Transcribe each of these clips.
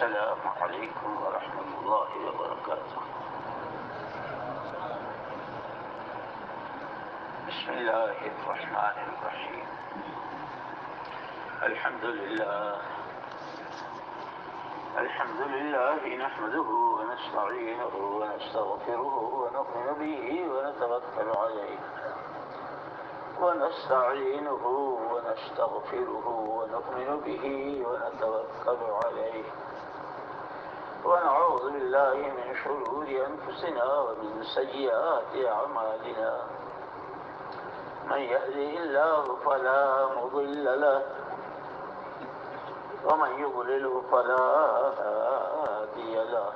السلام عليكم ورحمة الله وبركاته. بسم الله الرحمن الرحيم. الحمد لله نحمده ونستعينه ونستغفره ونؤمن به ونتوكل عليه ونعوذ بالله من شرور أنفسنا ومن سيئات أعمالنا. من يهده الله فلا مضل له ومن يضلله فلا هادي له.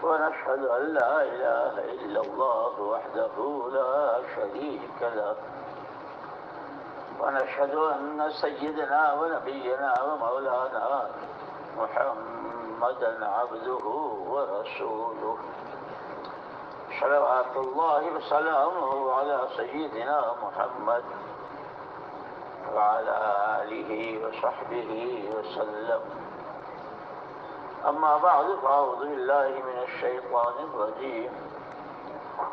ونشهد أن لا إله إلا الله وحده لا شريك له، ونشهد أن سيدنا ونبينا ومولانا محمدا عبده ورسوله، صلوات الله وسلامه على سيدنا محمد وعلى آله وصحبه وسلم. أما بعد فأعوذ بالله من الشيطان الرجيم.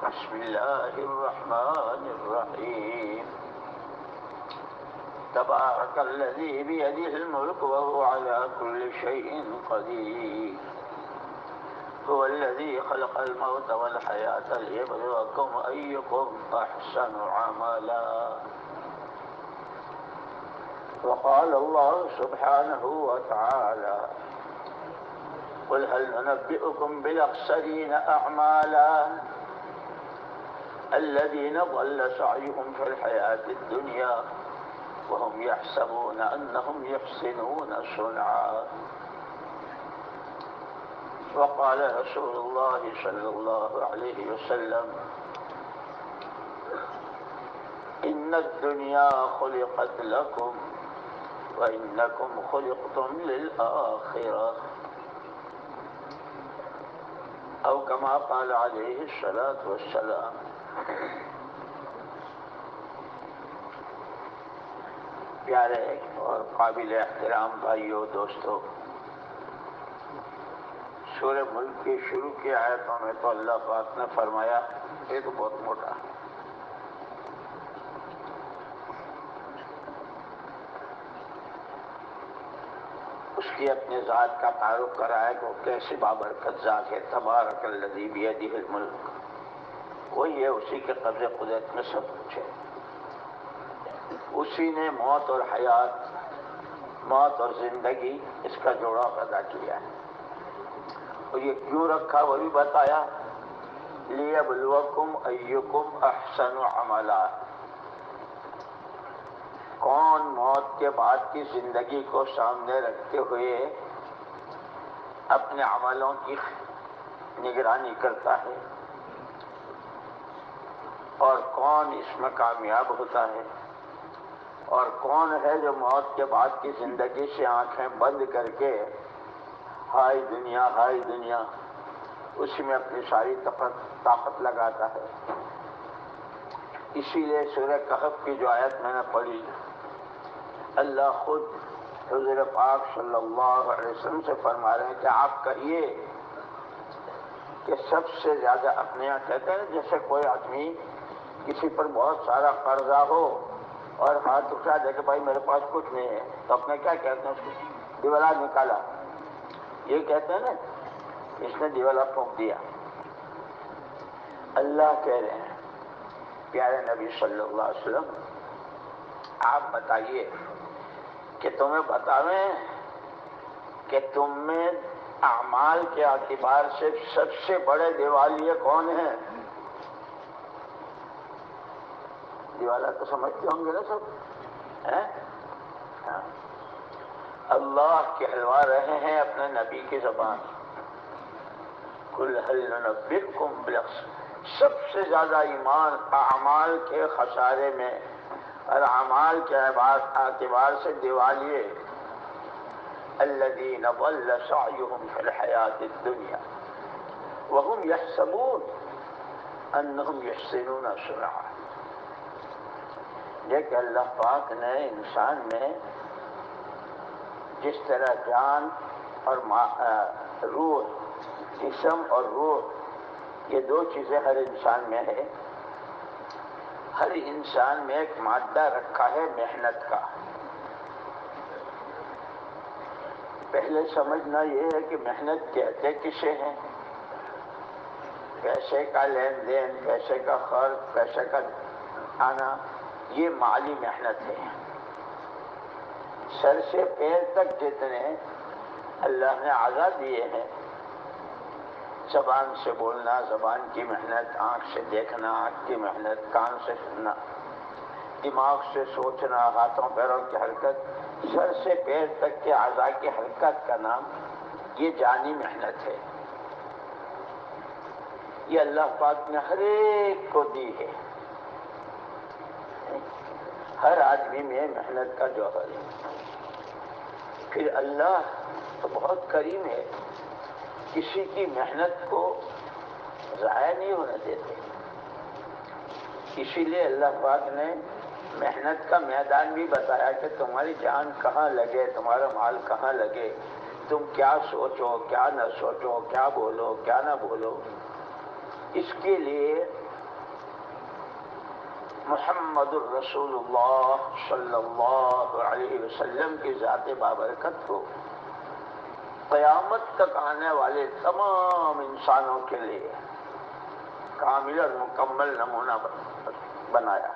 بسم الله الرحمن الرحيم. تبارك الذي بيده الملك وهو على كل شيء قدير. هو الذي خلق الموت والحياة ليبلوكم أيكم أحسن عملا. وقال الله سبحانه وتعالى: قل هل ننبئكم بالأخسرين أعمالا الذين ضل سعيهم في الحياة الدنيا وهم يحسبون أنهم يحسنون صنعا. وقال رسول الله صلى الله عليه وسلم: إن الدنيا خلقت لكم وإنكم خلقتم للآخرة، أو كما قال عليه الصلاة والسلام. پیارے اور قابل احترام بھائیوں دوستوں، سورہ ملک کی شروع کی آیتوں میں تو اللہ پاک نے فرمایا، یہ تو بہت موٹا، اس کی اپنے ذات کا تعارف کرایا کہ وہ کیسی بابرکت ذات ہے. تبارک الذی بیدہ الملک، وہی ہے اسی کے قبضے قدرت میں سب کچھ ہے. اسی نے موت اور حیات، موت اور زندگی، اس کا جوڑا پیدا کیا ہے. اور یہ کیوں رکھا وہ بھی بتایا، لیبلوکم ایکم احسن عملا. کون موت کے بعد کی زندگی کو سامنے رکھتے ہوئے اپنے عملوں کی نگرانی کرتا ہے، اور کون اس میں کامیاب ہوتا ہے، اور کون ہے جو موت کے بعد کی زندگی سے آنکھیں بند کر کے ہائے دنیا ہائے دنیا اسی میں اپنی ساری طاقت لگاتا ہے. اسی لیے سورہ کہف کی جو آیت میں نے پڑھی، اللہ خود حضور پاک صلی اللہ علیہ وسلم سے فرما رہے ہیں کہ آپ کہیے کہ سب سے زیادہ، اپنے یہاں کہتے ہیں جیسے کوئی آدمی کسی پر بہت سارا قرضہ ہو اور ہاتھ اٹھا دے کہ بھائی میرے پاس کچھ نہیں ہے، تو اپنے کیا کہتے ہیں اس کو؟ دیوالا نکالا. یہ کہتے ہیں نا، اس نے دیوالا پھونک دیا. اللہ کہہ رہے ہیں پیارے نبی صلی اللہ علیہ وسلم، آپ بتائیے کہ تمہیں بتاویں کہ تم میں اعمال کے اعتبار سے سب سے بڑے دیوالیے کون ہیں؟ دیوالا تو سمجھتے ہوں گے نا سب، ہیں؟ ہاں. اللہ کہلوا رہے ہیں اپنے نبی کی زبان، قل هل ننبئکم بالاخسرین، سب سے زیادہ ایمان اعمال کے خسارے میں اور اعمال کے اعتبار سے دیوالیے الذین ضل سعیهم فی الحیاۃ الدنیا وهم یحسبون انہم یحسنون صنعا. یہ کہ اللہ پاک نے انسان میں جس طرح جان اور روح، جسم اور روح، یہ دو چیزیں ہر انسان میں ہے. ہر انسان میں ایک مادہ رکھا ہے محنت کا. پہلے سمجھنا یہ ہے کہ محنت کہتے کسے ہیں؟ پیسے کا لین دین، پیسے کا خرچ، پیسے کا آنا، یہ مالی محنت ہے. سر سے پیر تک جتنے اللہ نے اعضاء دیے ہیں، زبان سے بولنا، زبان کی محنت، آنکھ سے دیکھنا، آنکھ کی محنت، کان سے سننا، دماغ سے سوچنا، ہاتھوں پیروں کی حرکت، سر سے پیر تک کے اعضاء کی حرکت کا نام یہ جانی محنت ہے. یہ اللہ پاک نے ہر ایک کو دی ہے. ہر آدمی میں محنت کا جوہر ہے. پھر اللہ تو بہت کریم ہے، کسی کی محنت کو ضائع نہیں ہونے دیتے. اسی لیے اللہ پاک نے محنت کا میدان بھی بتایا کہ تمہاری جان کہاں لگے، تمہارا مال کہاں لگے، تم کیا سوچو، کیا نہ سوچو، کیا بولو، کیا نہ بولو. اس کے لیے محمد الرسول اللہ صلی اللہ علیہ وسلم کی ذات بابرکت کو قیامت تک آنے والے تمام انسانوں کے لیے کامل اور مکمل نمونہ بنایا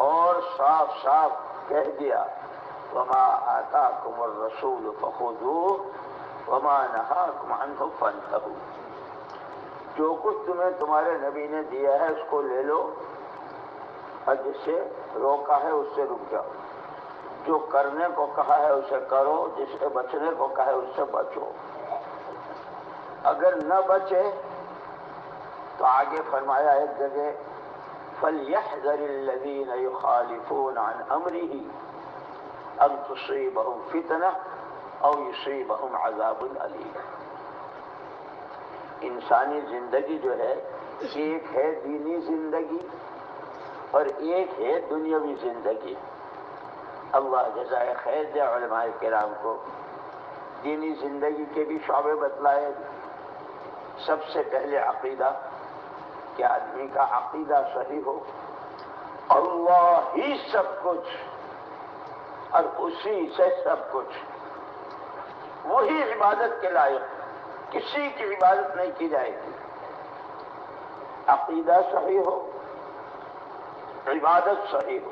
اور صاف صاف کہہ دیا وما آتاکم الرسول فخذوہ وما نہاکم عنہ فانتہوا. جو کچھ تمہیں تمہارے نبی نے دیا ہے اس کو لے لو، اور جس سے روکا ہے اس سے رک جاؤ. جو کرنے کو کہا ہے اسے کرو، جس سے بچنے کو کہا ہے اس سے بچو. اگر نہ بچے تو آگے فرمایا ایک جگہ فَلْيَحْذَرِ الَّذِينَ يُخَالِفُونَ عَنْ أَمْرِهِ أَن تُصِيبَهُمْ فِتْنَةٌ أَوْ يُصِيبَهُمْ عَذَابٌ أَلِيمٌ. انسانی زندگی جو ہے ایک ہے دینی زندگی اور ایک ہے دنیاوی زندگی. اللہ جزائے خیر دے علماء کرام کو. دینی زندگی کے بھی شعبے بتلائے. سب سے پہلے عقیدہ، کہ آدمی کا عقیدہ صحیح ہو، اللہ ہی سب کچھ اور اسی سے سب کچھ، وہی عبادت کے لائق، کسی کی عبادت نہیں کی جائے گی. عقیدہ صحیح ہو، عبادت صحیح ہو.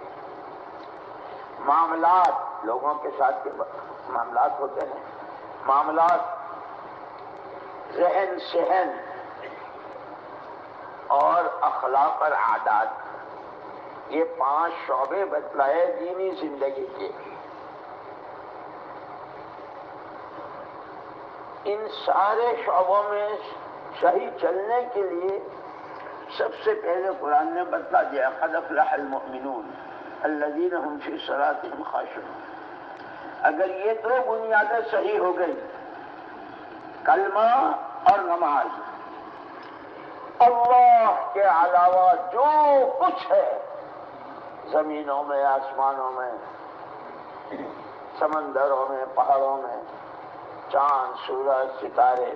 معاملات، لوگوں کے ساتھ کے معاملات ہوتے ہیں، معاملات، ذہن سہن اور اخلاق اور عادات، یہ 5 شعبے بتلائے دینی زندگی کے. ان سارے شعبوں میں صحیح چلنے کے لیے سب سے پہلے قرآن نے بتلا دیا قد افلح المؤمنون الذین هم فی صلاتهم خاشعون. اگر یہ 2 بنیادیں صحیح ہو گئی، کلمہ اور نماز، اللہ کے علاوہ جو کچھ ہے زمینوں میں، آسمانوں میں، سمندروں میں، پہاڑوں میں، چاند، سورج، ستارے،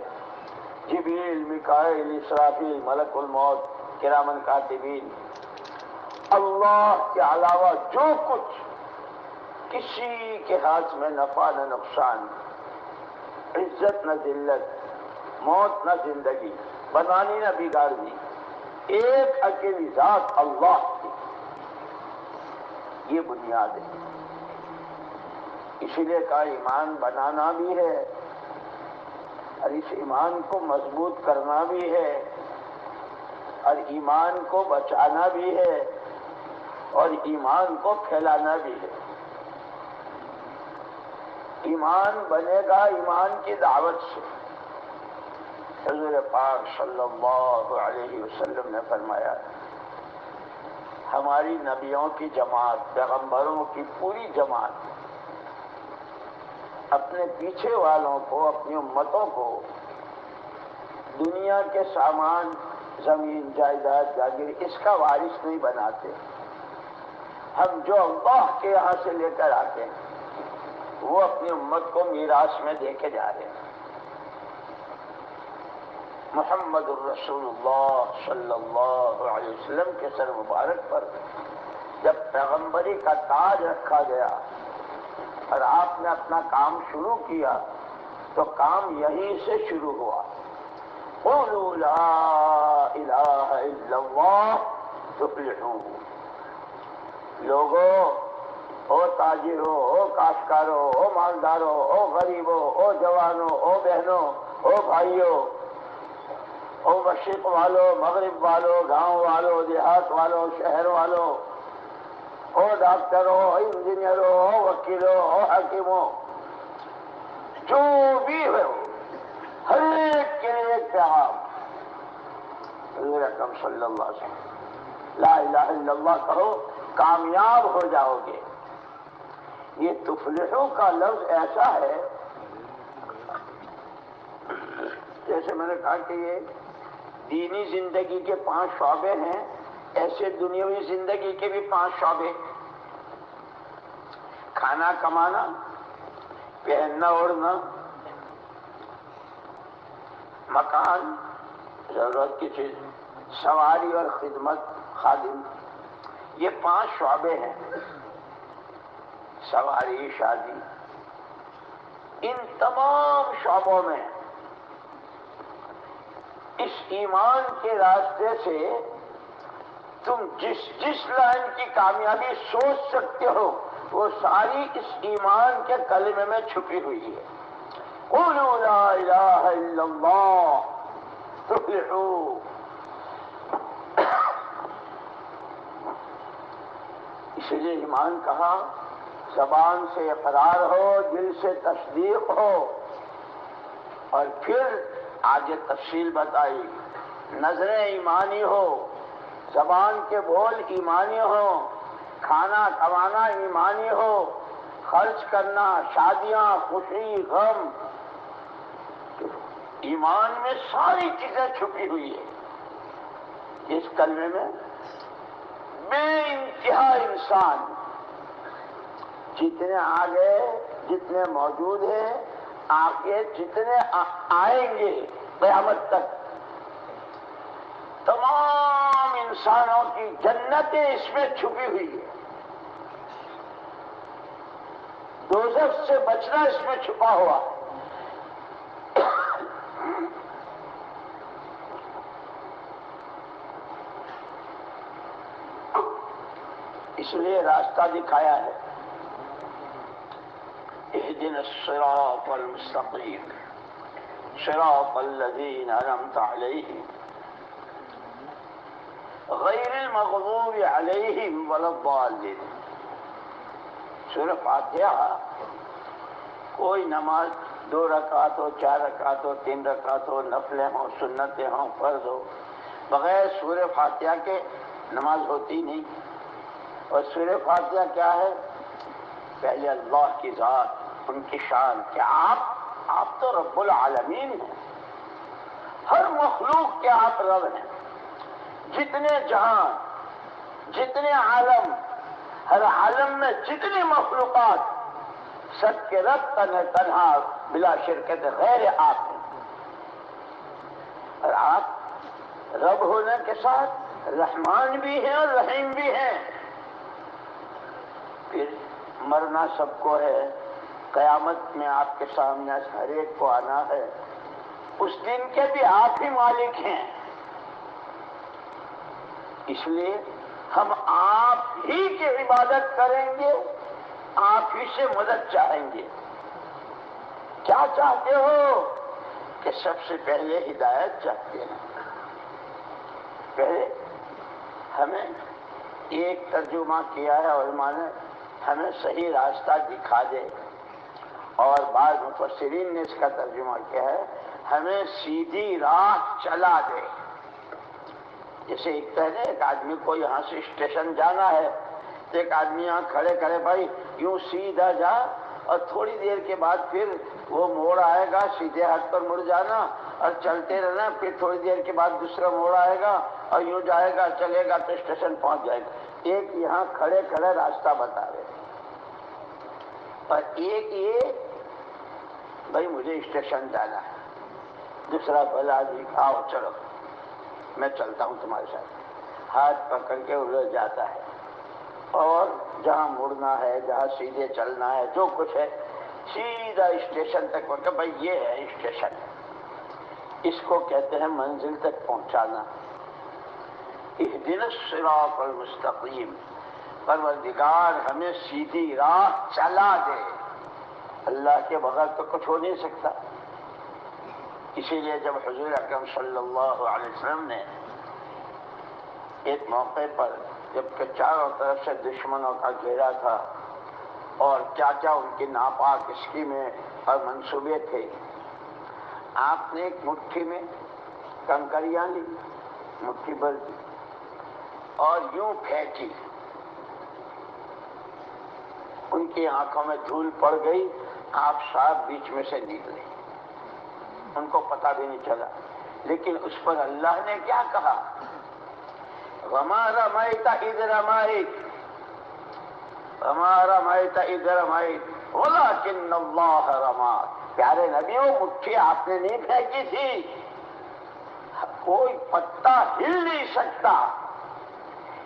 جبریل، میکائیل، اسرافیل، ملک الموت، کرامن کاتبین، اللہ کے علاوہ جو کچھ، کسی کے ہاتھ میں نفع نہ نقصان، عزت نہ ذلت، موت نہ زندگی، بنانی نہ بگاڑنی، ایک اکیلی ذات اللہ کی. یہ بنیاد ہے. اسی لیے کہا ایمان بنانا بھی ہے اور اس ایمان کو مضبوط کرنا بھی ہے اور ایمان کو بچانا بھی ہے اور ایمان کو پھیلانا بھی ہے. ایمان بنے گا ایمان کی دعوت سے. حضور پاک صلی اللہ علیہ وسلم نے فرمایا ہماری نبیوں کی جماعت، پیغمبروں کی پوری جماعت اپنے پیچھے والوں کو، اپنی امتوں کو دنیا کے سامان، زمین، جائیداد، جاگیر، اس کا وارث نہیں بناتے. ہم جو اللہ کے یہاں سے لے کر آتے ہیں وہ اپنی امت کو میراث میں دے کے جا رہے ہیں۔ محمد الرسول اللہ صلی اللہ علیہ وسلم کے سر مبارک پر جب پیغمبری کا تاج رکھا گیا اور آپ نے اپنا کام شروع کیا تو کام یہیں سے شروع ہوا۔ قولوا لا الہ الا اللہ تفلحوا۔ لوگوں، او تاجروں، او کاشتکاروں، او مالداروں، او غریبوں، او جوانوں، او بہنوں، او بھائیوں، او مشرق والوں، مغرب والوں، گاؤں والوں، دیہات والوں، شہر والوں، او ڈاکٹروں، او انجینئروں، او وکیلوں، او حکیموں، جو بھی ہو، ہر ایک کے لیے ایک پیغام۔ حضور اکرم صلی اللہ علیہ وسلم، لا الہ الا اللہ کہو، کامیاب ہو جاؤ گے۔ یہ تفلحو کا لفظ ایسا ہے، جیسے میں نے کہا کہ یہ دینی زندگی کے 5 شعبے ہیں، ایسے دنیاوی زندگی کے بھی 5 شعبے۔ کھانا کمانا، پہننا اوڑھنا، مکان، ضرورت کی چیز، سواری اور خدمت، خادم، یہ 5 شعبے ہیں۔ سواری، شادی، ان تمام شعبوں میں اس ایمان کے راستے سے تم جس لائن کی کامیابی سوچ سکتے ہو وہ ساری اس ایمان کے کلمے میں چھپی ہوئی ہے۔ قولوا لا الہ الا اللہ تفلحوا۔ اس لیے ایمان کہا، زبان سے اقرار ہو، دل سے تصدیق ہو، اور پھر آگے تفصیل بتائی، نظریں ایمانی ہو، زبان کے بول ایمانی ہو، کھانا کمانا ایمانی ہو، خرچ کرنا، شادیاں، خوشی، غم، ایمان میں ساری چیزیں چھپی ہوئی ہے اس کلمے میں۔ بے انتہا انسان جتنے آگے، جتنے موجود ہیں، آگے جتنے آئیں گے قیامت تک، تمام انسانوں کی جنتیں اس میں چھپی ہوئی ہے۔ دوزخ سے بچنا اس میں چھپا ہوا ہے۔ اس لیے راستہ دکھایا ہے، اهدنا الصراط المستقيم صراط الذين أنعمت عليهم غیر المغضوب علیہم ولا الضالین۔ سورہ فاتحہ کوئی نماز 2 رکعت ہو، 4 رکعت ہو، 3 رکعت ہو، نفلیں ہوں، سنتیں ہوں، فرض ہو، بغیر سورہ فاتحہ کے نماز ہوتی نہیں۔ اور سورہ فاتحہ کیا ہے؟ پہلے اللہ کی ذات، ان کی شان کہ آپ تو رب العالمین ہیں، ہر مخلوق کے آپ رب ہیں، جتنے جہان، جتنے عالم، ہر عالم میں جتنی مخلوقات، سب کے رب تنہا بلا شرکت غیر آپ ہیں۔ اور آپ رب ہونے کے ساتھ رحمان بھی ہیں اور رحیم بھی ہیں۔ پھر مرنا سب کو ہے، قیامت میں آپ کے سامنے ہر ایک کو آنا ہے، اس دن کے بھی آپ ہی مالک ہیں۔ اس لیے ہم آپ ہی کی عبادت کریں گے، آپ ہی سے مدد چاہیں گے۔ کیا چاہتے ہو؟ کہ سب سے پہلے ہدایت چاہتے ہیں۔ پہلے ہمیں ایک ترجمہ کیا ہے علماء نے، ہمیں صحیح راستہ دکھا دے، اور بعض مفسرین نے اس کا ترجمہ کیا ہے، ہمیں سیدھی راہ چلا دے۔ جیسے ایک کہتے ایک آدمی کو یہاں سے اسٹیشن جانا ہے تو ایک آدمی یہاں کھڑے کھڑے، بھائی یوں سیدھا جا، اور تھوڑی دیر کے بعد پھر وہ موڑ آئے گا، سیدھے ہاتھ پر مڑ جانا اور چلتے رہنا، پھر تھوڑی دیر کے بعد دوسرا موڑ آئے گا اور یوں جائے گا، چلے گا تو اسٹیشن پہنچ جائے گا۔ ایک یہاں کھڑے کھڑے راستہ بتا رہے۔ اور ایک یہ بھائی مجھے اسٹیشن جانا ہے، دوسرا بھلا جی آؤ چلو میں چلتا ہوں تمہارے ساتھ، ہاتھ پکڑ کے ادھر جاتا ہے، اور جہاں مڑنا ہے، جہاں سیدھے چلنا ہے، جو کچھ ہے سیدھا اسٹیشن تک پہنچا۔ بھائی یہ ہے اسٹیشن، اس کو کہتے ہیں منزل تک پہنچانا۔ اہدنا الصراط المستقیم، پروردگار ہمیں سیدھی راہ چلا دے، اللہ کے بغیر تو کچھ ہو نہیں سکتا۔ اسی لیے جب حضور اکرم صلی اللہ علیہ وسلم نے ایک موقع پر جبکہ چاروں طرف سے دشمنوں کا گھیرا تھا اور کیا کیا ان کی ناپاک اسکیمیں اور منصوبے تھے، آپ نے ایک مٹھی میں کنکریاں لی، مٹھی بھر دی اور یوں پھینکی، ان کی آنکھوں میں دھول پڑ گئی، آپ صاحب بیچ میں سے نکلے، ان کو پتہ بھی نہیں چلا۔ لیکن اس پر اللہ نے کیا کہا؟ وَمَا رَمَيْتَ إِذْ رَمَيْتَ وَمَا رَمَيْتَ إِذْ رَمَيْتَ وَلَكِنَّ اللَّهَ رَمَى۔ پیارے نبی، وہ مٹھی آپ نے نہیں پھینکی تھی، کوئی پتا ہل نہیں سکتا،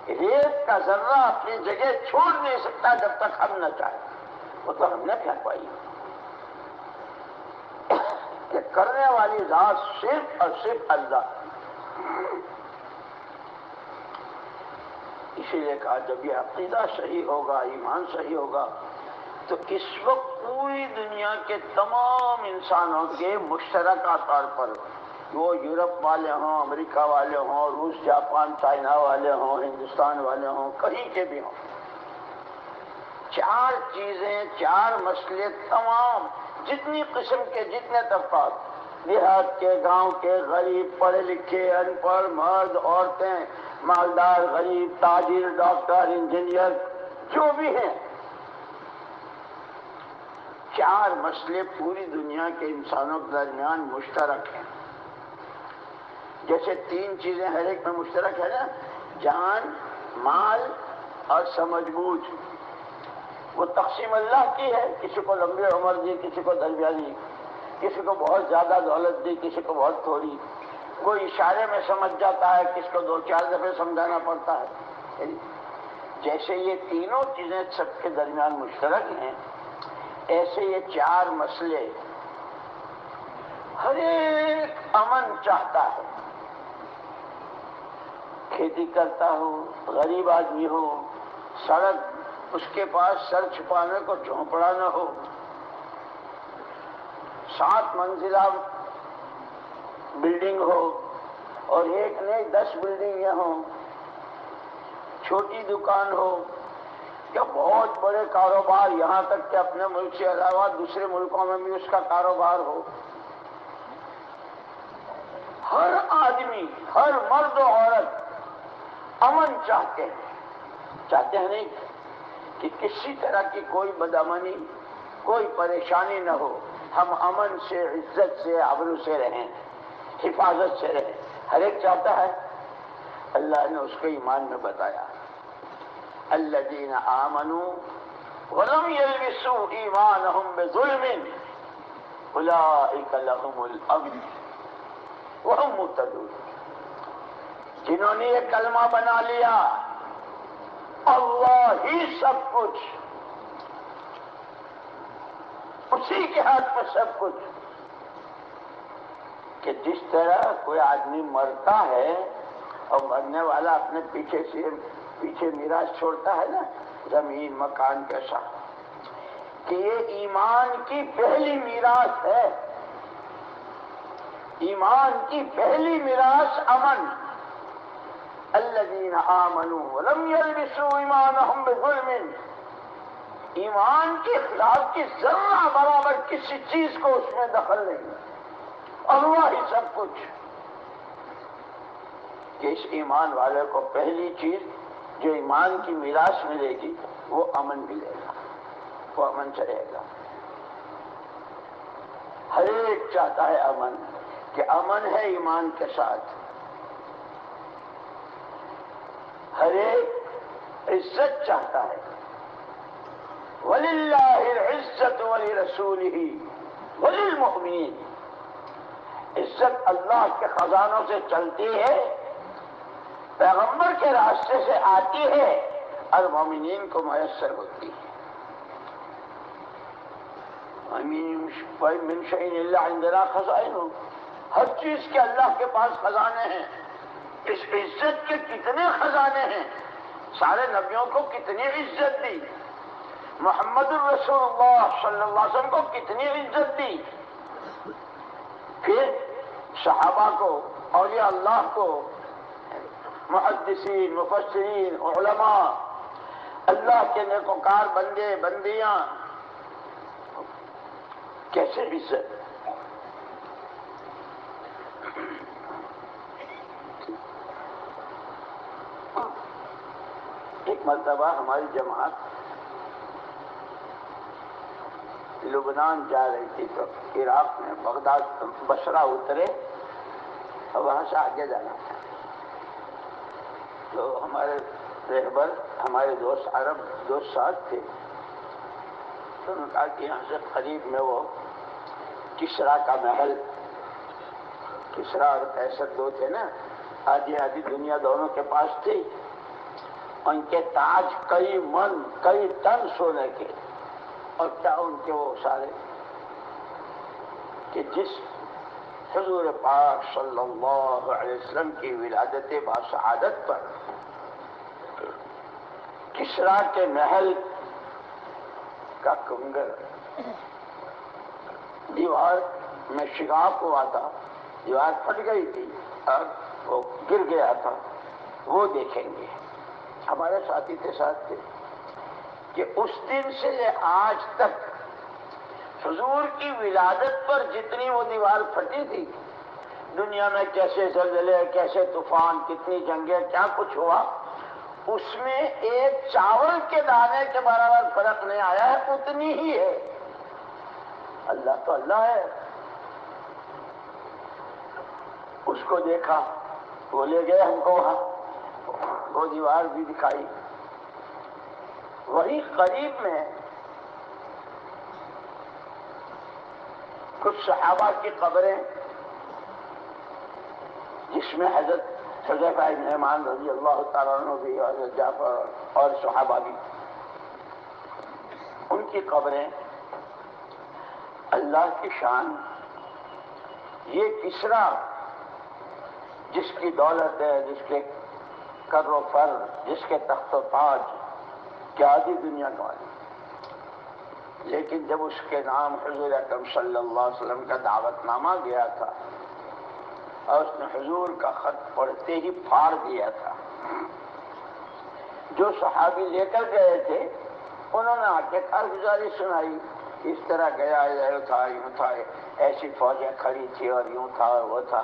ریت کا ذرہ اپنی جگہ چھوڑ نہیں سکتا جب تک ہم نہ چاہیں، وہ تو ہم نے پھینکوائی۔ کہ کرنے والی ذات صرف اور صرف اللہ۔ اسی لیے کہا جب یہ عقیدہ صحیح ہوگا، ایمان صحیح ہوگا، تو اس وقت پوری دنیا کے تمام انسانوں کے مشترکہ طور پر، وہ یورپ والے ہوں، امریکہ والے ہوں، روس، جاپان، چائنا والے ہوں، ہندوستان والے ہوں، کہیں کے بھی ہوں، چار چیزیں، چار مسئلے، تمام جتنی قسم کے، جتنے طبقات، دیہات کے، گاؤں کے، غریب، پڑھے لکھے، ان پڑھ، مرد، عورتیں، مالدار، غریب، تاجر، ڈاکٹر، انجینئر، جو بھی ہیں، چار مسئلے پوری دنیا کے انسانوں کے درمیان مشترک ہیں۔ جیسے تین چیزیں ہر ایک میں مشترک ہے نا، جان، مال اور سمجھ بوجھ، وہ تقسیم اللہ کی ہے، کسی کو لمبی عمر دی، کسی کو درمیانی، کسی کو بہت زیادہ دولت دی، کسی کو بہت تھوڑی، کوئی اشارے میں سمجھ جاتا ہے، کسی کو دو چار دفعے سمجھانا پڑتا ہے۔ جیسے یہ تینوں چیزیں سب کے درمیان مشترک ہیں، ایسے یہ چار مسئلے ہر ایک امن چاہتا ہے۔ کھیتی کرتا ہو، غریب آدمی ہو، سڑک، اس کے پاس سر چھپانے کو جھونپڑا نہ ہو، 7 منزلہ بلڈنگ ہو اور ایک نہیں 10 بلڈنگیں ہوں، چھوٹی دکان ہو یا بہت بڑے کاروبار، یہاں تک کہ اپنے ملک سے علاوہ دوسرے ملکوں میں بھی اس کا کاروبار ہو، ہر آدمی، ہر مرد و عورت امن چاہتے ہیں نہیں کہ کسی طرح کی کوئی بدامنی، کوئی پریشانی نہ ہو، ہم امن سے، عزت سے، آبرو سے رہیں، حفاظت سے رہیں، ہر ایک چاہتا ہے۔ اللہ نے اس کو ایمان میں بتایا، الذین آمنوا ولم یلبسوا ایمانہم بظلم اولئک لہم الامن وہم مہتدون۔ جنہوں نے یہ کلمہ بنا لیا، اللہ ہی سب کچھ، اسی کے ہاتھ میں سب کچھ، کہ جس طرح کوئی آدمی مرتا ہے اور مرنے والا اپنے پیچھے میراث چھوڑتا ہے نا، زمین، مکان، کیسا، کہ یہ ایمان کی پہلی میراث ہے، ایمان کی پہلی میراث امن۔ الذین آمنوا ولم یلبسوا ایمانہم بظلم، ایمان کے خلاف کی ذرہ برابر کسی چیز کو اس میں دخل نہیں، اللہ ہی سب کچھ، کہ اس ایمان والے کو پہلی چیز جو ایمان کی میراث ملے گی وہ امن ملے گا، وہ امن سے رہے گا۔ ہر ایک چاہتا ہے امن، کہ امن ہے ایمان کے ساتھ، ہر ایک عزت چاہتا ہے، وَلِلَّهِ الْعِزَّةُ وَلِرَسُولِهِ وَلِلْمُؤْمِنِينَ، عزت اللہ کے خزانوں سے چلتی ہے، پیغمبر کے راستے سے آتی ہے اور مومنین کو میسر ہوتی ہے۔ مِن شَيْءٍ إِلَّا عِندَنَا خَزَائِنُهُ، ہر چیز کے اللہ کے پاس خزانے ہیں۔ اس عزت کے کتنے خزانے ہیں، سارے نبیوں کو کتنی عزت دی، محمد الرسول اللہ صلی اللہ علیہ وسلم کو کتنی عزت دی، پھر صحابہ کو، اولیاء اللہ کو، محدثین، مفسرین، علماء، اللہ کے نیکوکار بندے بندیاں، کیسے عزت۔ ایک مرتبہ ہماری جماعت لبنان جا رہی تھی، تو عراق میں بغداد بصرہ اترے اور وہاں سے آگے جانا تھا، تو ہمارے رہبر، ہمارے دوست عرب دوست ساتھ تھے، تو انہوں نے کہا کہ یہاں سے قریب میں وہ کسرا کا محل، کسرا اور قیصر دو تھے نا، آدھی آدھی دنیا دونوں کے پاس تھی، ان کے تاج کئی من کئی ٹن سونے کے، اور کیا ان کے وہ سارے، کہ جس حضور پاک صلی اللہ علیہ وسلم کی ولادت باسعادت پر کسرا کے محل کا کنگر دیوار میں شگاف ہوا تھا، دیوار پھٹ گئی تھی اور وہ گر گیا تھا، وہ دیکھیں گے۔ ہمارے ساتھی کے ساتھ تھے کہ اس دن سے لے آج تک حضور کی ولادت پر جتنی وہ دیوار پھٹی تھی، دنیا میں کیسے زلزلے، کیسے طوفان، کتنی جنگیں، کیا کچھ ہوا، اس میں ایک چاول کے دانے کے برابر فرق نہیں آیا ہے، اتنی ہی ہے۔ اللہ تو اللہ ہے۔ اس کو دیکھا، وہ لے گئے ہم کو وہاں، وہ دیوار بھی دکھائی۔ وہی قریب میں کچھ صحابہ کی قبریں، جس میں حضرت حذیفہ بن یمان رضی اللہ تعالیٰ عنہ بھی، حضرت جعفر اور صحابہ بھی، ان کی قبریں، اللہ کی شان، یہ کسرا جس کی دولت ہے، جس کے کر و فر، جس کے تخت و تاج، کیا آدھی دنیا کا ہے، لیکن جب اس کے نام حضور اکرم صلی اللہ علیہ وسلم کا دعوت نامہ گیا تھا اور اس نے حضور کا خط پڑھتے ہی پھاڑ دیا تھا، جو صحابی لے کر گئے تھے انہوں نے آ کے کارگزاری سنائی، اس طرح گیا، یوں تھا، ایسی فوجیں کھڑی تھی اور یوں تھا اور وہ تھا،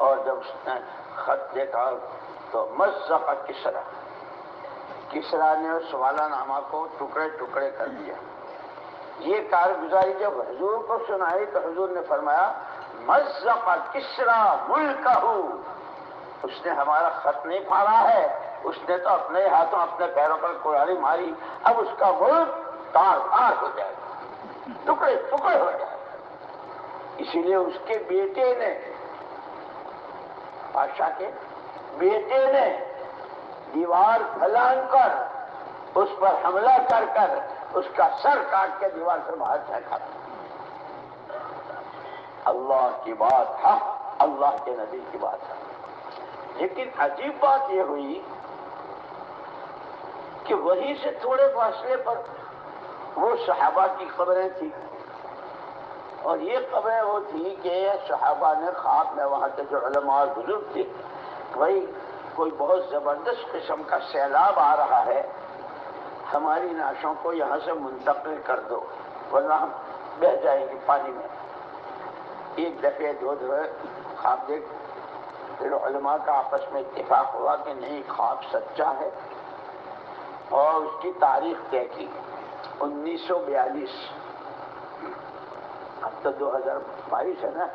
اور جب اس نے خط دیکھا تو مزق کسرا نے اس سوالہ نامہ کو ٹکڑے ٹکڑے کر دیا۔ یہ کارگزاری جب حضور کو سنائی تو حضور نے فرمایا مزق کسرا ملکہ، اس نے ہمارا خط نہیں پھاڑا ہے، اس نے تو اپنے ہاتھوں اپنے پیروں پر کلہاڑی ماری، اب اس کا ملک تار تار ہو جائے گا، ٹکڑے ٹکڑے ہو جائے گا۔ اسی لیے اس کے بیٹے نے، بادشاہ کے بیٹے نے دیوار پھلانگ کر اس پر حملہ کر کر اس کا سر کاٹ کے دیوار سے باہر پھینکا۔ اللہ کی بات حق، اللہ کے نبی کی بات ہے۔ لیکن عجیب بات یہ ہوئی کہ وہیں سے تھوڑے فاصلے پر وہ صحابہ کی قبریں تھیں، اور یہ قبریں وہ تھی کہ صحابہ نے خواب میں، وہاں کے جو علماء اور بزرگ تھے، وہی کوئی بہت زبردست قسم کا سیلاب آ رہا ہے، ہماری نعشوں کو یہاں سے منتقل کر دو ورنہ ہم بہہ جائیں گے پانی میں۔ ایک دفعہ دو دفعہ خواب دیکھ، پھر علماء کا آپس میں اتفاق ہوا کہ نہیں، خواب سچا ہے، اور اس کی تاریخ طے کی 1942، اب تو 2022 ہے نا،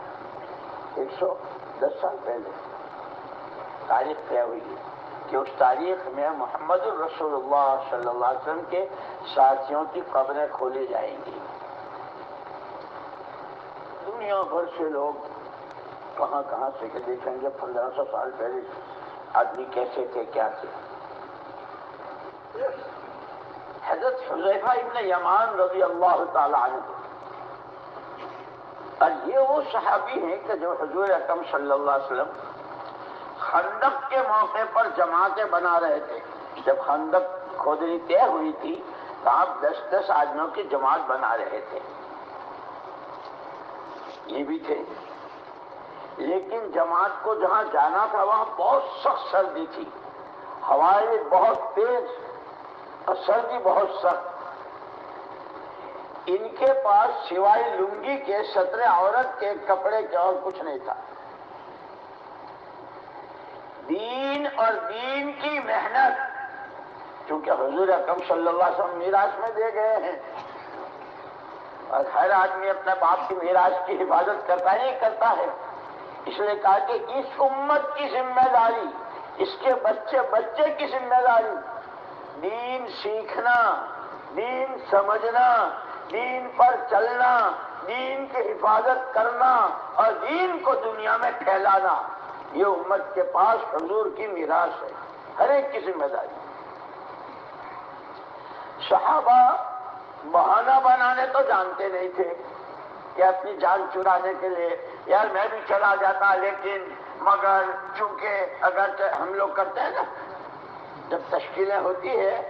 110 سال پہلے تاریخ طے ہوئی ہے کہ اس تاریخ میں محمد الرسول اللہ صلی اللہ علیہ وسلم کے ساتھیوں کی قبریں کھولی جائیں گی. دنیا بھر سے لوگ کہاں کہاں سے کہ دیکھیں گے 1500 سال پہلے آدمی کیسے تھے، کیا تھے. حضرت حذیفہ ابن یمان رضی اللہ تعالی عنہ، اور یہ وہ صحابی ہیں کہ جو حضور اکرم صلی اللہ علیہ وسلم خندق کے موقع پر جماعتیں بنا رہے تھے. جب خندق کھودنی طے ہوئی تھی تو آپ 10 آدمیوں کی جماعت بنا رہے تھے. یہ بھی تھے، لیکن جماعت کو جہاں جانا تھا وہاں بہت سخت سردی تھی، ہوائیں بہت تیز اور سردی بہت سخت. ان کے پاس سوائے لنگی کے ستر عورت کے کپڑے کے اور کچھ نہیں تھا. دین اور دین کی محنت، چونکہ حضور اکرم صلی اللہ علیہ وسلم میراث میں دے گئے ہیں اور ہر آدمی اپنے باپ کی میراث کی حفاظت کرتا ہی کرتا ہے، اس لیے کہا کہ اس امت کی ذمہ داری، اس کے بچے بچے کی ذمہ داری دین سیکھنا، دین سمجھنا، دین پر چلنا، دین کی حفاظت کرنا اور دین کو دنیا میں پھیلانا. یہ امت کے پاس حضور کی میراث ہے، ہر ایک کی ذمہ داری. صحابہ بہانہ بنانے تو جانتے نہیں تھے کہ اپنی جان چرانے کے لیے یار میں بھی چلا جاتا، لیکن مگر چونکہ اگر ہم لوگ کرتے ہیں نا، جب تشکیلیں ہوتی ہے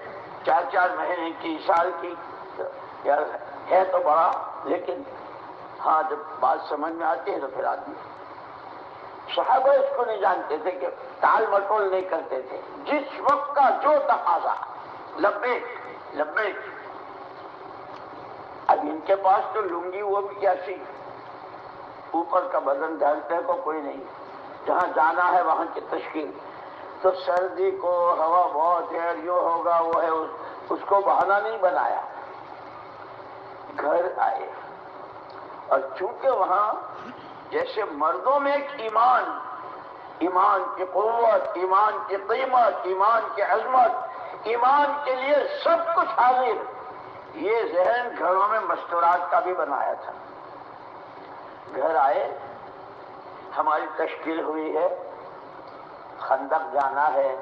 4 مہینے کی، سال کی، تو یار ہے تو بڑا، لیکن ہاں جب بات سمجھ میں آتی ہے تو پھر آدمی. صحابہ اس کو نہیں جانتے تھے کہ ٹال مٹول نہیں کرتے تھے. جس وقت کا جو تقاضا، لبیک لبیک. اب ان کے پاس تو لنگی وہ بھی کیسی، اوپر کا بدن ڈھانکنے کو کوئی نہیں، جہاں جانا ہے وہاں کی تشکیل. تو سردی کو ہوا بہت ہے، یہ ہوگا وہ ہے، اس کو بہانہ نہیں بنایا. گھر آئے اور چونکہ وہاں جیسے مردوں میں ایک ایمان کی قوت، ایمان کی قیمت، ایمان کی عظمت، ایمان کے لیے سب کچھ حاضر، یہ ذہن گھروں میں مستورات کا بھی بنایا تھا. گھر آئے، ہماری تشکیل ہوئی ہے، خندق جانا ہے،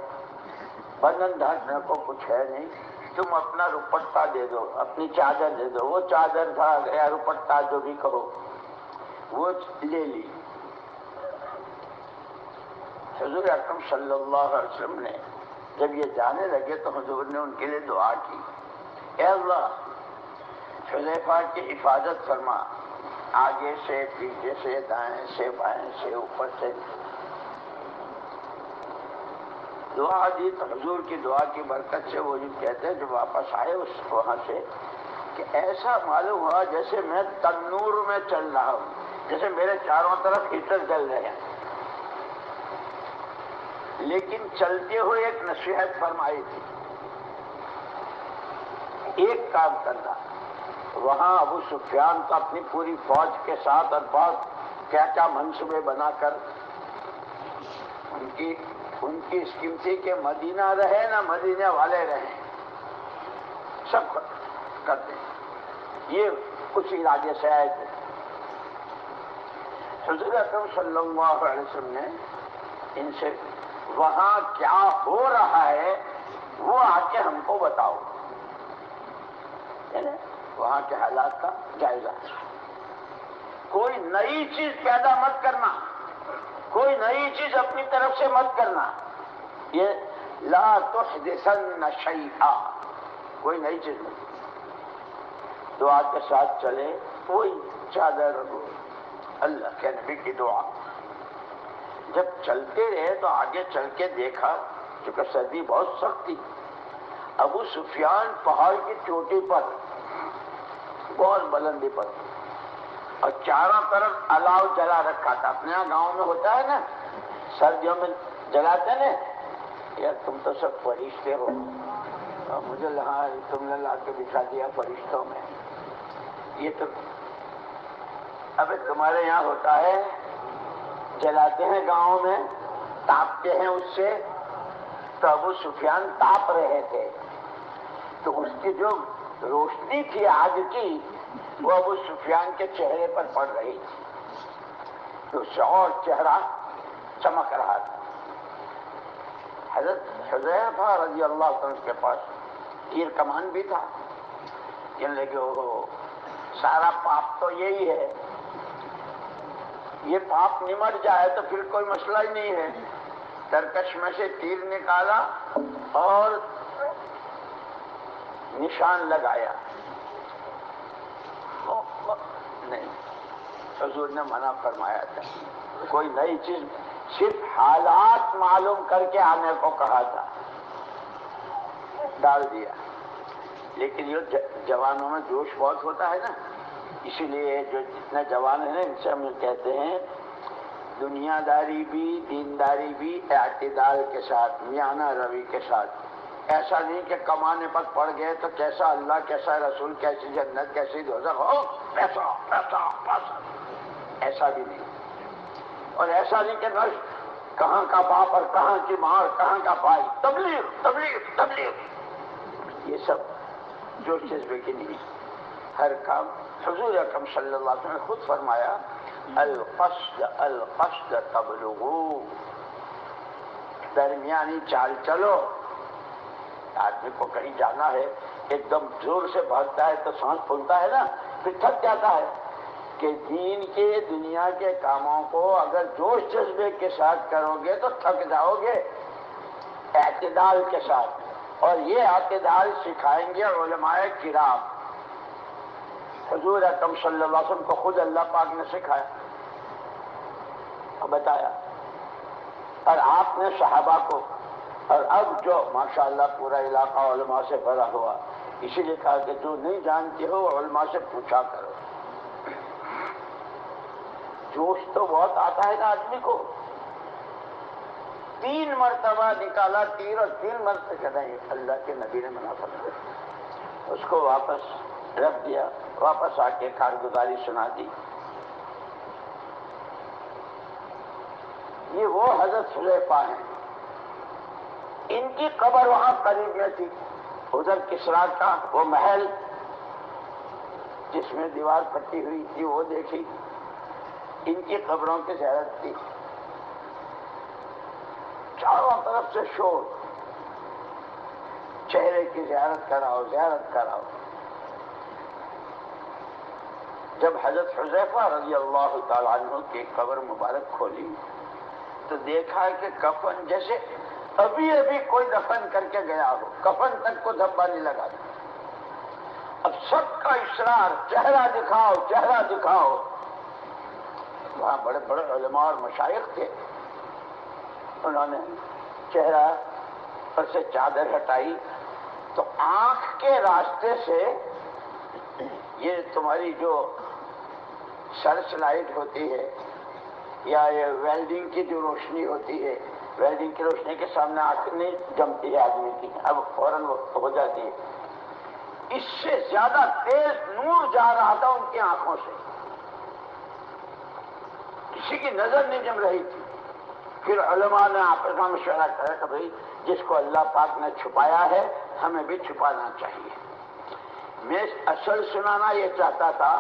بدن ڈھانکنے کو کچھ ہے نہیں، تم اپنا روپٹہ دے دو، اپنی چادر دے دو. وہ چادر تھا یا روپٹہ جو بھی کہو، وہ لے لی. حضور اکرم صلی اللہ علیہ وسلم نے جب یہ جانے لگے تو حضور نے ان کے لیے دعا کی، اے اللہ حذیفہ کی حفاظت فرما، آگے سے، پیچھے سے، دائیں سے، بائیں سے، اوپر سے. دعا دی تو حضور کی دعا کی برکت سے وہ یہ کہتے ہیں جب واپس آئے اس وہاں سے کہ ایسا معلوم ہوا جیسے میں تنور میں چل رہا ہوں، جیسے میرے چاروں طرف ہیٹر جل رہے ہیں. لیکن چلتے ہوئے ایک نصیحت فرمائی تھی، ایک کام کرنا. وہاں ابو سفیان تو اپنی پوری فوج کے ساتھ اور بہت کیا کیا منصوبے بنا کر ان کی اسکیم تھی کہ مدینہ رہے نہ مدینے والے رہیں، سب کرتے ہیں. یہ کچھ ارادے سے آئے تھے. حضور اکرم صلی اللہ علیہ وسلم نے ان سے وہاں کیا ہو رہا ہے وہ آ کے ہم کو بتاؤ، یعنی وہاں کے حالات کا جائزہ. کوئی نئی چیز پیدا مت کرنا، کوئی نئی چیز اپنی طرف سے مت کرنا. یہ لا تحدثن شیئا، کوئی نئی چیز نہیں. دعا کے ساتھ چلے، کوئی چادر، اللہ کے نبی کی دعا. جب چلتے رہے تو آگے چل کے دیکھا کیونکہ سردی بہت سخت تھی، ابو سفیان پہاڑ کی چوٹی پر بہت بلندی پر اور چاروں طرف الاؤ جلا رکھا تھا. اپنے یہاں گاؤں میں ہوتا ہے نا، سردیوں میں جلاتے نا. یار تم تو سب فرشتے ہو، اور مجھے تم نے لا کے بچھا دیا فرشتوں میں. یہ تو ابھی تمہارے یہاں ہوتا ہے، جلاتے ہیں گاؤں میں، تاپتے ہیں اس سے، تو ابو سفیان تاپ رہے تھے، تو اس کی جو روشنی تھی آگ کی وہ ابو سفیان کے چہرے پر پڑ رہی تھی، تو اس سے اور چہرہ چمک رہا تھا۔ حضرت حذیفہ رضی اللہ عنہ کے پاس تیر کمان بھی تھا، کہنے لگے وہ سارا پاپ تو یہی ہے، یہ پاپ نمٹ جائے تو پھر کوئی مسئلہ ہی نہیں ہے۔ ترکش میں سے تیر نکالا اور نشان لگایا، نہیں، حضور نے منع فرمایا تھا، کوئی نئی چیز، صرف حالات معلوم کر کے آنے کو کہا تھا، ڈال دیا۔ لیکن یہ جوانوں میں جوش بہت ہوتا ہے نا، اسی لیے جو جتنے جوان ہیں ان سے ہم کہتے ہیں دنیا داری بھی دینداری بھی اعتدال کے ساتھ، میانہ روی کے ساتھ۔ ایسا نہیں کہ کمانے پر پڑ گئے تو کیسا اللہ کیسا رسول کیسی جنت کیسی دوزخ ہو، پیسہ پیسہ پیسہ، ایسا بھی نہیں۔ اور ایسا نہیں کہ بس کہاں کا باپ اور کہاں کی ماں اور کہاں کا بھائی، تبلیغ تبلیغ تبلیغ، یہ سب جو جذبے کی نہیں۔ ہر کام حضور اکرم صلی اللہ علیہ وسلم نے خود فرمایا القصد القصد تبلغو، درمیانی چال چلو۔ آدمی کو کہیں جانا ہے، ایک دم زور سے بھاگتا ہے تو سانس پھولتا ہے نا، پھر تھک جاتا ہے۔ کہ دین کے دنیا کے کاموں کو اگر جوش جذبے کے ساتھ کرو گے تو تھک جاؤ گے، اعتدال کے ساتھ۔ اور یہ اعتدال سکھائیں گے علماء کرام۔ حضور اکرم صلی اللہ علیہ وسلم کو خود اللہ پاک نے سکھایا اور بتایا، اور آپ نے صحابہ کو، اور اب جو ماشاءاللہ پورا علاقہ علماء سے بھرا ہوا، اسی لیے کہا کہ جو نہیں جانتے ہو علماء سے پوچھا کرو۔ جوش تو بہت آتا ہے نا آدمی کو۔ 3 مرتبہ نکالا تیر اور 3 مرتبہ کہتا ہے اللہ کے نبی نے منع فرمایا، اس کو واپس رکھ دیا، واپس آ کے کارگزاری سنا دی۔ یہ وہ حضرت حذیفہ ہیں، ان کی قبر وہاں قریب میں تھی، ادھر کسریٰ کا وہ محل جس میں دیوار پٹی ہوئی تھی وہ دیکھی، ان کی قبروں کی زیارت کی، چاروں طرف سے شور، چہرے کی زیارت کراؤ زیارت کراؤ۔ جب حضرت حذیفہ رضی اللہ تعالیٰ عنہ کی قبر مبارک کھولی تو دیکھا کہ کفن جیسے ابھی ابھی کوئی دفن کر کے گیا ہو، کفن تک کو دھبا نہیں لگا تھا۔ اب سب کا اصرار چہرہ دکھاؤ چہرہ دکھاؤ۔ وہاں بڑے بڑے علماء اور مشائخ تھے، انہوں نے چہرہ پر سے چادر ہٹائی تو آنکھ کے راستے سے یہ تمہاری جو سرچ لائٹ ہوتی ہے یا یہ ویلڈنگ کی جو روشنی ہوتی ہے، ویلڈنگ کی روشنی کے سامنے آنکھ نہیں جمتی ہے آدمی کی، اب فوراً ہو جاتی ہے، اس سے زیادہ تیز نور جا رہا تھا ان کی آنکھوں سے، کسی کی نظر نہیں جم رہی تھی۔ پھر علماء نے آپس میں مشورہ کرا کہ بھئی جس کو اللہ پاک نے چھپایا ہے ہمیں بھی چھپانا چاہیے۔ میں اصل سنانا یہ چاہتا تھا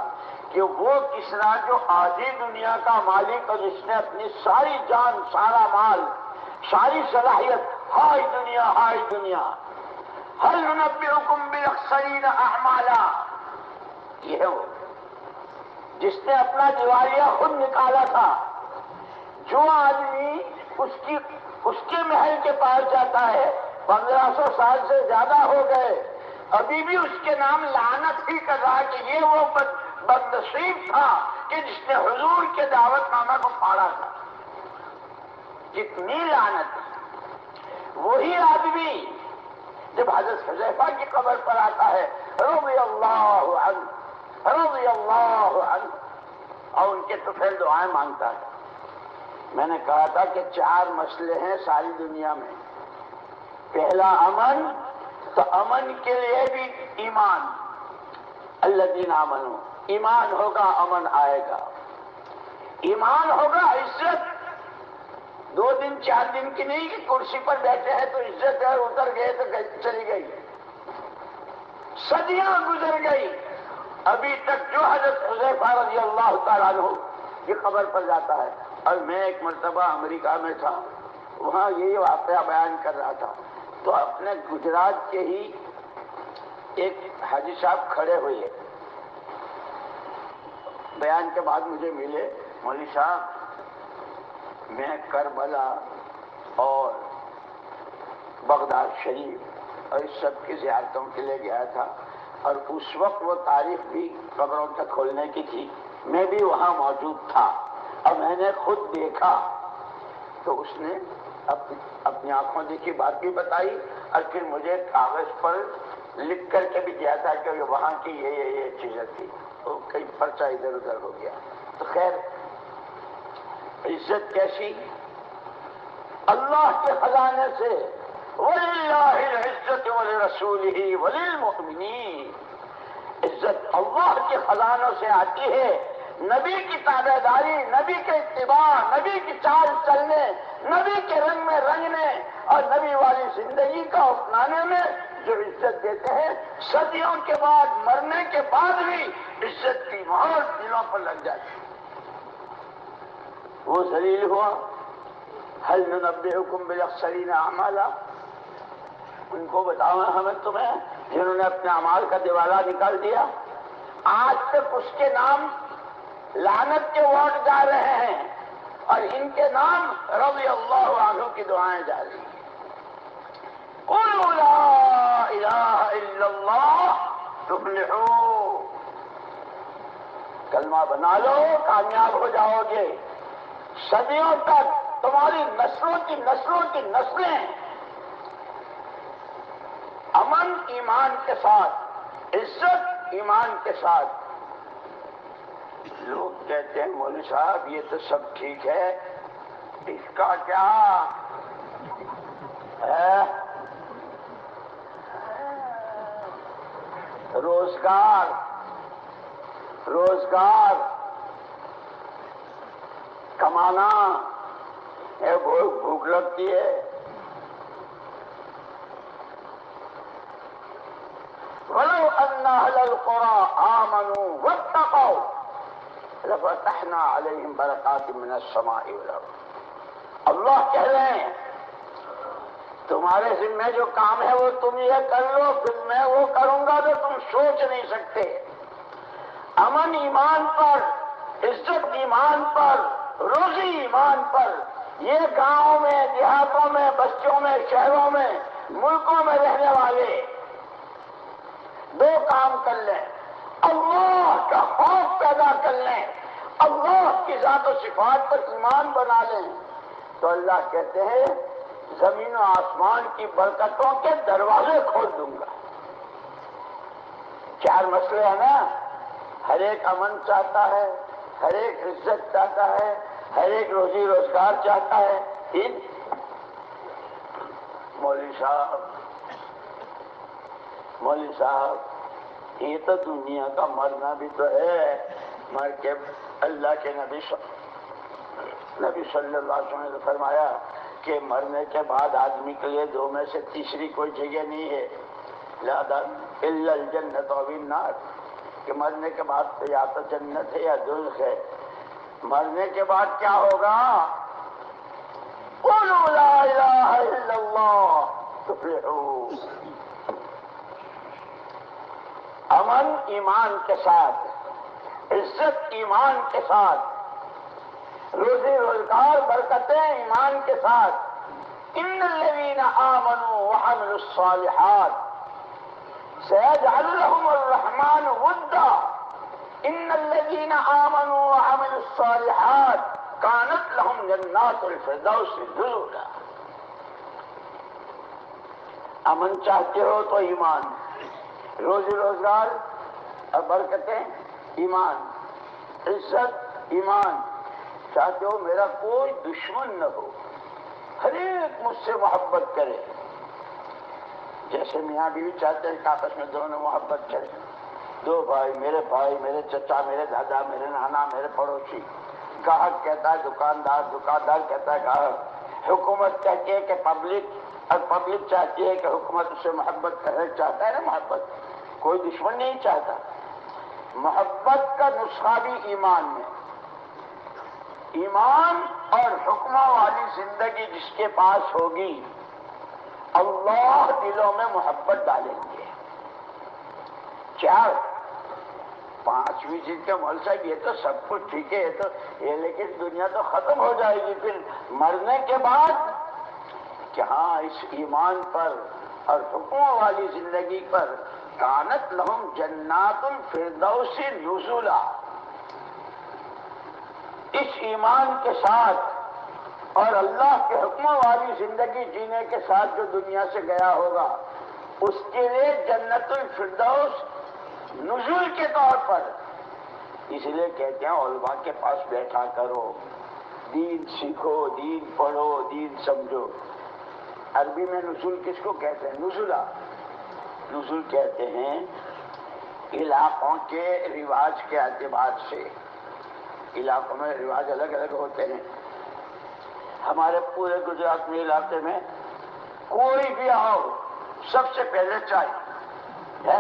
کہ وہ کسریٰ جو آدھی دنیا کا مالک اور جس نے اپنی ساری جان سارا مال ساری صلاحیت، ہائے دنیا هل ننبئکم بالاخسرین اعمالا، یہ ہے وہ جس نے اپنا دیوالیہ خود نکالا تھا۔ جو آدمی اس کے محل کے پاس جاتا ہے، 1500 سال سے زیادہ ہو گئے، ابھی بھی اس کے نام لعنت ہی کر رہا کہ یہ وہ بدنصیب تھا کہ جس نے حضور کے دعوت نامہ کو پھاڑا تھا۔ کتنی لعنت! وہی آدمی جب حضرت حذیفہ کی قبر پر آتا ہے رضی اللہ عنہ اور ان کے طفیل دعائیں مانگتا ہے۔ میں نے کہا تھا کہ 4 مسئلے ہیں ساری دنیا میں۔ پہلا امن، تو امن کے لیے بھی ایمان، الذین آمنوا، ایمان ہوگا امن آئے گا، ایمان ہوگا عزت، 2 دن 4 دن کی نہیں کہ کرسی پر بیٹھے ہیں تو عزت ہے، اتر گئے تو چلی گئی، صدیاں گزر گئی، ابھی تک جو حضرت حذیفہ رضی اللہ تعالیٰ عنہ کی قبر پر جاتا ہے. اور میں ایک مرتبہ امریکہ میں تھا، وہاں یہی واقعہ بیان کر رہا تھا، تو اپنے گجرات کے ہی ایک حاجی صاحب کھڑے ہوئے، بیان کے بعد مجھے ملے، مولوی صاحب میں کربلا اور بغداد شریف اور اس سب کی زیارتوں کے لیے گیا تھا، اور اس وقت وہ تاریخ بھی قبروں کے کھولنے کی تھی، میں بھی وہاں موجود تھا اور میں نے خود دیکھا. تو اس نے اپنی آنکھوں دیکھی بات بھی بتائی اور پھر مجھے کاغذ پر لکھ کر کے بھی دیا تھا کہ وہاں کی یہ چیزیں تھی، تو کئی پرچہ ادھر ادھر ہو گیا. تو خیر، عزت کیسی؟ اللہ کے خزانے سے، وَلِلَّهِ الْعِزَّةُ وَلِرَسُولِهِ وَلِلْمُؤْمِنِينَ، عزت اللہ کے خزانوں سے آتی ہے. نبی کی تابع داری، نبی کے اتباع، نبی کی چال چلنے، نبی کے رنگ میں رنگنے اور نبی والی زندگی کا اپنانے میں جو عزت دیتے ہیں، صدیوں کے بعد مرنے کے بعد بھی عزت کی مہر دلوں پر لگ جاتی. وہ ذلیل ہوا، هل ننبئکم بالاخسرین اعمالا، ان کو بتاؤں ہمیں تمہیں جنہوں نے اپنے اعمال کا دیوالا نکال دیا. آج تک اس کے نام لعنت کے ووٹ جا رہے ہیں اور ان کے نام رضی اللہ عنہ کی دعائیں جا رہی ہیں. قولوا لا الہ الا اللہ تفلحوا، کلمہ بنا لو کامیاب ہو جاؤ گے. صدیوں تک تمہاری نسلوں کی نسلیں امن ایمان کے ساتھ، عزت ایمان کے ساتھ. لوگ کہتے ہیں مولوی صاحب یہ تو سب ٹھیک ہے، اس کا کیا ہے؟ روزگار کمانا، بھوک لگتی ہے. وَلَوْ أَنَّ أَهْلَ الْقُرَىٰ آمَنُوا وَاتَّقَوْا لَفَتَحْنَا عَلَيْهِمْ بَرَكَاتٍ مِّنَ السَّمَاءِ وَالْأَرْضِ. اللہ کہہ رہے ہیں تمہارے ذمہ جو کام ہے وہ تم یہ کر لو، پھر میں وہ کروں گا جو تم سوچ نہیں سکتے. امن ایمان پر، عزت ایمان پر، روزی ایمان پر. یہ گاؤں میں، دیہاتوں میں، بستیوں میں، شہروں میں، ملکوں میں رہنے والے 2 کام کر لیں: اللہ کا خوف پیدا کر لیں، اللہ کی ذات و صفات پر ایمان بنا لیں، تو اللہ کہتے ہیں زمین و آسمان کی برکتوں کے دروازے کھول دوں گا. 4 مسئلے ہیں نا، ہر ایک امن چاہتا ہے، ہر ایک عزت چاہتا ہے، ہر ایک روزی روزگار چاہتا ہے. مولوی صاحب یہ تو دنیا کا مرنا بھی تو ہے، مر کے اللہ کے نبی صلی اللہ علیہ وسلم نے فرمایا کہ مرنے کے بعد آدمی کے لیے 2 میں سے تیسری کوئی جگہ نہیں ہے، الا الجنت و النار، کہ مرنے کے بعد تو یا تو جنت ہے یا دوزخ ہے. مرنے کے بعد کیا ہوگا؟ قولوا لا الہ الا اللہ تفلحوا. امن ایمان کے ساتھ، عزت ایمان کے ساتھ، روزی روزگار برکتیں ایمان کے ساتھ. ان الذین آمنوا وعملوا الصالحات سيجعل لهم الرحمن ودا. ان الذین آمنوا وعملوا الصالحات كانت لهم جنات الفردوس نزلا. امن چاہتے ہو تو ایمان، روزی روزگار اور برکتیں ایمان، عزت ایمان. چاہتے ہو میرا کوئی دشمن نہ ہو، ہر ایک مجھ سے محبت کرے، جیسے میاں بیوی چاہتے ہیں کہ آپس میں دونوں محبت کریں. 2 بھائی، میرے چچا، میرے دادا، میرے نانا، میرے پڑوسی. گاہک کہتا ہے دکاندار، دکاندار کہتا ہے گاہک. حکومت کہتی ہے کہ پبلک، اور پبلک چاہتی ہے کہ حکومت اس سے محبت کرے، چاہتا ہے نا محبت، کوئی دشمن نہیں چاہتا۔ محبت کا نسخہ بھی ایمان میں، ایمان اور حکموں والی زندگی جس کے پاس ہوگی اللہ دلوں میں محبت ڈالیں گے۔ کیا 5ویں چیز کے مول صاحب یہ تو سب کچھ ٹھیک ہے، یہ لیکن دنیا تو ختم ہو جائے گی پھر مرنے کے بعد، کہ ہاں اس ایمان پر اور حکموں والی زندگی پر کانت لہم جنات الفردوس نزلا، اس ایمان کے ساتھ اور اللہ کے حکموں والی زندگی جینے کے ساتھ جو دنیا سے گیا ہوگا اس کے لیے جنت الفردوس نزول کے طور پر۔ اس لیے کہتے ہیں علماء کے پاس بیٹھا کرو، دین سیکھو، دین پڑھو، دین سمجھو۔ عربی میں نزول کس کو کہتے ہیں؟ نزلہ۔ نزول کہتے ہیں علاقوں کے رواج کے اعتبار سے، علاقوں میں رواج الگ الگ ہوتے ہیں۔ ہمارے پورے گجرات میں علاقے میں کوئی بھی آؤ سب سے پہلے چائے ہے،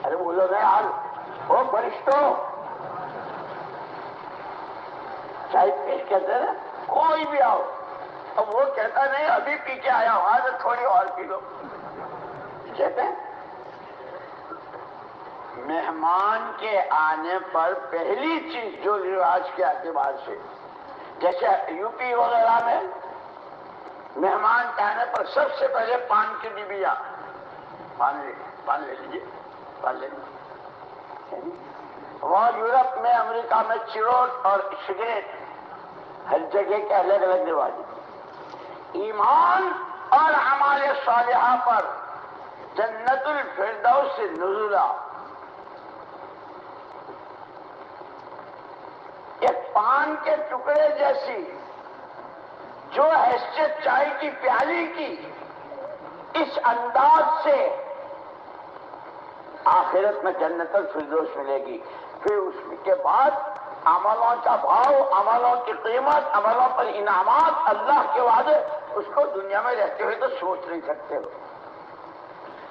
ارے بولو نہیں حال وہ فرشتوں چائے پیش کہتے ہیں، کوئی بھی آؤ، اب وہ کہتا نہیں ابھی پی کے آیا ہوں، آج تھوڑی اور پی لو، کہتے ہیں مہمان کے آنے پر پہلی چیز جو رواج کے اعتبار سے، جیسے یو پی وغیرہ میں مہمان کے آنے پر سب سے پہلے پان کی ڈبیا، پان لے لیجیے، پان لے لیجیے۔ وہاں یورپ میں، امریکہ میں چروٹ اور سگریٹ، ہر جگہ کے الگ الگ رواج۔ ایمان اور اعمال صالحہ پر جنت الفردوس نزلا، ایک پان کے ٹکڑے جیسی جو حیثیت چائے کی پیالی کی، اس انداز سے آخرت میں جنت الفردوس ملے گی۔ پھر اس کے بعد عملوں کا بھاؤ، عملوں کی قیمت، عملوں پر انعامات، اللہ کے وعدے، اس کو دنیا میں رہتے ہوئے تو سوچ نہیں سکتے ہو۔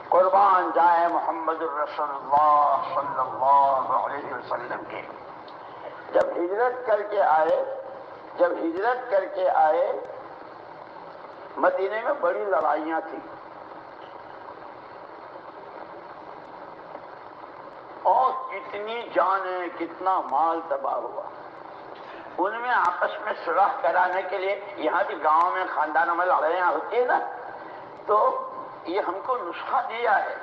قربان جائے محمد الرسول اللہ صلی اللہ علیہ وسلم کے، جب ہجرت کر کے آئے مدینے میں بڑی لڑائیاں تھیں، اور کتنی جانیں، کتنا مال تباہ ہوا۔ ان میں آپس میں صلح کرانے کے لیے، یہاں بھی گاؤں میں خاندانوں میں لڑائیاں ہوتی ہیں نا، تو یہ ہم کو نسخہ دیا ہے،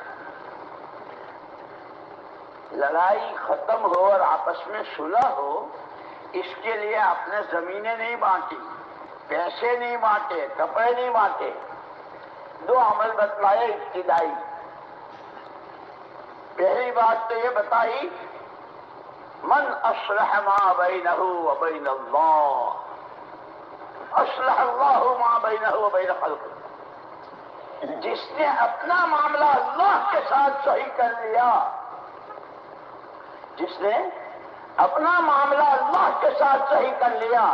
لڑائی ختم ہو اور آپس میں صلح ہو، اس کے لیے آپ نے زمینیں نہیں بانٹی، پیسے نہیں بانٹے، کپڑے نہیں بانٹے، 2 عمل بتلائے ابتدائی۔ پہلی بات تو یہ بتائی من اصلح ما بینہ وبین اللہ، اصلح اللہ ما بینہ وبین خلقہ، جس نے اپنا معاملہ اللہ کے ساتھ صحیح کر لیا، جس نے اپنا معاملہ اللہ کے ساتھ صحیح کر لیا،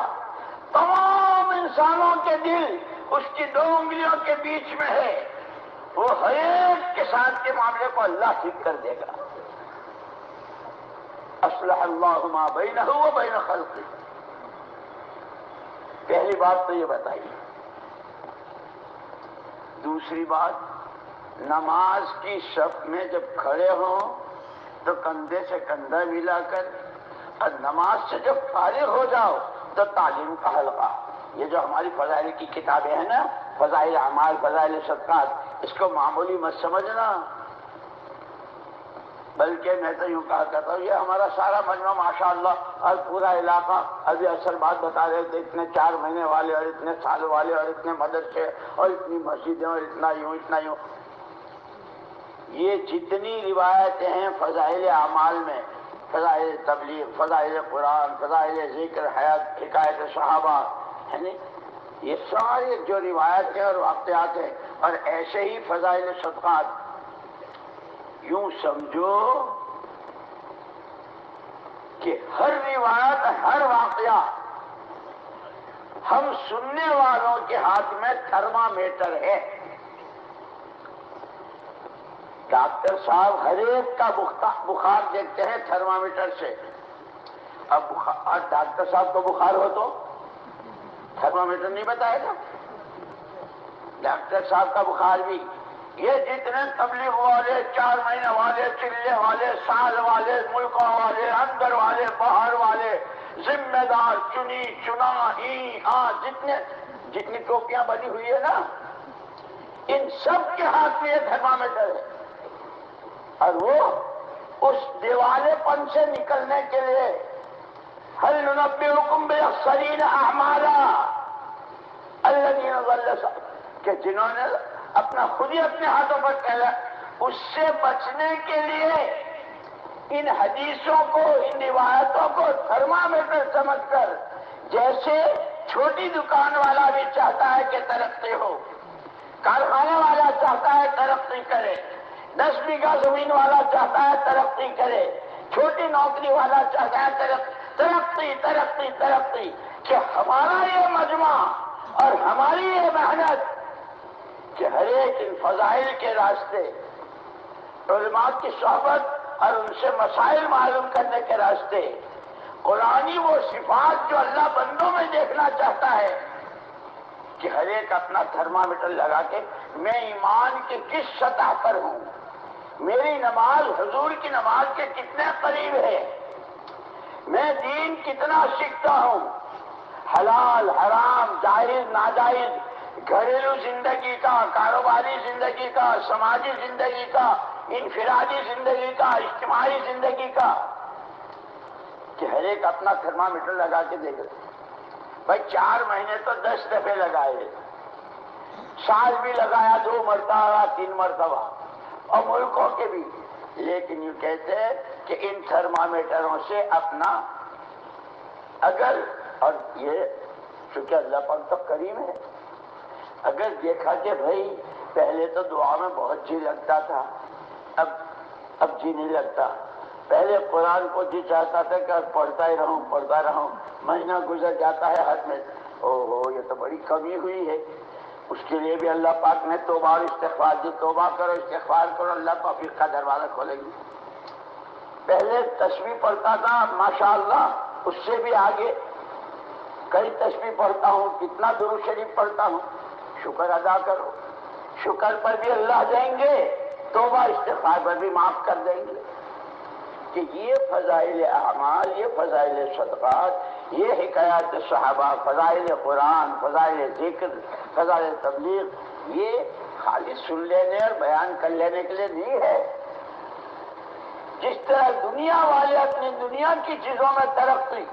تمام انسانوں کے دل اس کی 2 انگلیوں کے بیچ میں ہے، وہ ہر ایک کے ساتھ کے معاملے کو اللہ ٹھیک کر دے گا۔ اصلح اللہ ما بینہ وبین خلقہ، پہلی بات تو یہ بتائی۔ دوسری بات، نماز کی صف میں جب کھڑے ہوں تو کندھے سے کندھا ملا کر، اور نماز سے جب فارغ ہو جاؤ تو تعلیم کا حلقہ۔ یہ جو ہماری فضائل کی کتابیں ہیں نا، فضائل اعمال، فضائل صدقات، اس کو معمولی مت سمجھنا، بلکہ میں تو یوں کہا کرتا ہوں یہ ہمارا سارا مجمع ماشاءاللہ اور پورا علاقہ، ابھی اصل بات بتا رہے تھے، اتنے 4 مہینے والے اور اتنے سال والے اور اتنے مدرسے اور اتنی مسجدیں اور اتنا یوں اتنا یوں، یہ جتنی روایتیں ہیں فضائل اعمال میں، فضائل تبلیغ، فضائل قرآن، فضائل ذکر، حیات، حکایت صحابہ، ہے نا، یہ ساری جو روایتیں اور واقعات ہیں، اور ایسے ہی فضائل صدقات، یوں سمجھو کہ ہر روایت، ہر واقعہ ہم سننے والوں کے ہاتھ میں تھرمامیٹر ہے. ڈاکٹر صاحب ہر ایک کا بخار دیکھتے ہیں تھرمامیٹر سے. اب ڈاکٹر صاحب کو بخار ہو تو تھرمامیٹر نہیں بتائے گا. ڈاکٹر صاحب کا بخار بھی یہ جتنے تبلیغ والے 4 مہینے والے چلے والے سال والے ملکوں والے اندر والے باہر والے ذمہ دار چنی چنا ہی ہاں جتنی ٹوپیاں بنی ہوئی ہے نا ان سب کے ہاتھ میں یہ تھرمامیٹر ہے. اور وہ اس دیوالے پن سے نکلنے کے لیے هل ننبئكم بالاخسرین اعمالا الذین ضل کہ جنہوں نے اپنا خود ہی اپنے ہاتھوں پر کہا اس سے بچنے کے لیے ان حدیثوں کو ان روایتوں کو تھرمامیٹر سمجھ کر جیسے چھوٹی دکان والا بھی چاہتا ہے کہ ترقی ہو کارخانے والا چاہتا ہے ترقی کرے 10 بیگھہ زمین والا چاہتا ہے ترقی کرے چھوٹی نوکری والا چاہتا ہے ترقی ترقی ترقی کہ ہمارا یہ مجمع اور ہماری یہ محنت کہ ہر ایک ان فضائل کے راستے علماء کی صحبت اور ان سے مسائل معلوم کرنے کے راستے قرآنی وہ صفات جو اللہ بندوں میں دیکھنا چاہتا ہے کہ ہر ایک اپنا تھرمامیٹر لگا کے میں ایمان کی کس سطح پر ہوں میری نماز حضور کی نماز کے کتنے قریب ہے میں دین کتنا سیکھتا ہوں حلال حرام جائز ناجائز گھریلو زندگی کا کاروباری زندگی کا سماجی زندگی کا انفرادی زندگی کا اجتماعی زندگی کا کہ ہر ایک اپنا تھرمامیٹر لگا کے دیکھ بھائی 4 مہینے تو 10 دفعے لگائے سال بھی لگایا 2 مرتبہ 3 مرتبہ اور ملکوں کے بھی لیکن یہ کہتے ہیں کہ ان تھرمامیٹروں سے اپنا اگر اور یہ چونکہ اللہ پاک تو کریم ہے اگر دیکھا کہ بھائی پہلے تو دعا میں بہت جی لگتا تھا اب جی نہیں لگتا پہلے قرآن کو جی چاہتا تھا کہ پڑھتا رہوں مہینہ گزر جاتا ہے حد میں یہ تو بڑی کمی ہوئی ہے اس کے لیے بھی اللہ پاک نے توبہ اور استغفار دی توبہ کرو استغفار کرو اللہ توفیق کا دروازہ کھولے گی. پہلے تسبیح پڑھتا تھا ماشاءاللہ اس سے بھی آگے کئی تسبیح پڑھتا ہوں کتنا درود شریف پڑھتا ہوں شکر ادا کرو شکر پر بھی اللہ دیں گے توبہ استغفار پر بھی معاف کر دیں گے کہ یہ فضائل اعمال یہ فضائل صدقات یہ حکایات صحابہ فضائل قرآن فضائل ذکر فضائل تبلیغ یہ خالی سن لینے اور بیان کر لینے کے لیے نہیں ہے. جس طرح دنیا والے اپنی دنیا کی چیزوں میں ترقی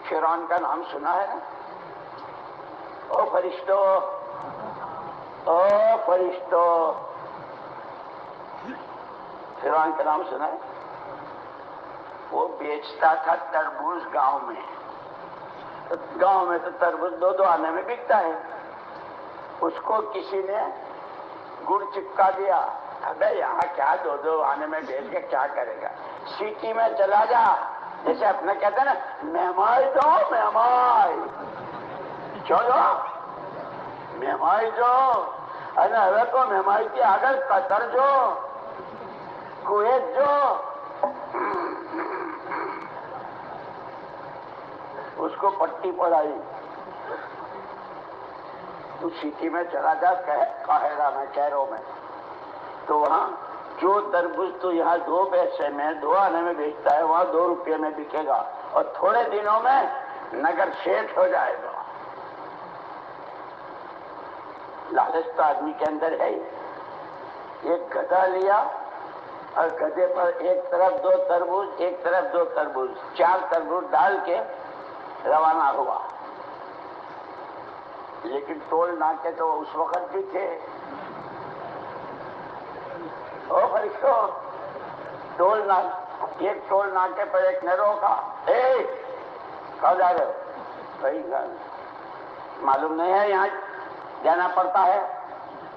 فرعون کا نام سنا ہے نا او فرشتوں فرعون کا نام سنا ہے وہ بیچتا تھا تربوز گاؤں میں تو تربوز 2 آنے میں بکتا ہے اس کو کسی نے گڑ چپکا دیا ابے یہاں کیا 2 آنے میں بیچ کے کیا کرے گا سیٹی میں چلا جا جیسے اپنا کہتے ہیں نا مہمائی چلو مہمائی جو ارے تو مہمائی کی آگر قطر جو کویت جو اس کو پٹی پڑائی تو سٹی میں چلا جا قاہرہ میں کیرو میں تو وہاں جو تربوز تو یہاں 2 پیسے میں 2 آنے میں بیچتا ہے وہاں 2 روپے میں بکے گا اور تھوڑے دنوں میں نگر شیٹ ہو جائے گا. لالچ تو آدمی کے اندر ہے ہی. ایک گدھا لیا اور گدھے پر ایک طرف 2 تربوز ایک طرف 2 تربوز 4 تربوز ڈال کے روانہ ہوا لیکن ٹول ناکے تو اس وقت بھی تھے. او فرشتوں ایک ٹول ناکے پر ایک نے روکا کہاں جا رہے ہو بھائی معلوم نہیں ہے یہاں جانا پڑتا ہے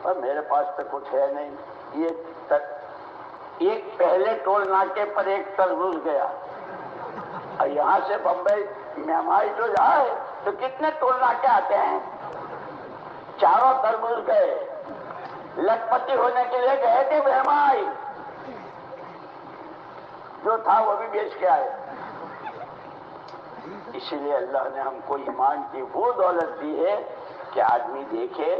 اور میرے پاس تو کچھ ہے نہیں. یہ ایک پہلے ٹول ناکے پر ایک تربوز گیا اور یہاں سے بمبئی مہمائی جو جائے تو کتنے ٹولنا کے آتے ہیں. چاروں تربوز گئے, لکھپتی ہونے کے لیے گئے تھے مہمائی, جو تھا وہ بھی بیچ کے آئے. اسی لیے اللہ نے ہم کو ایمان کی وہ دولت دی ہے کہ آدمی دیکھے.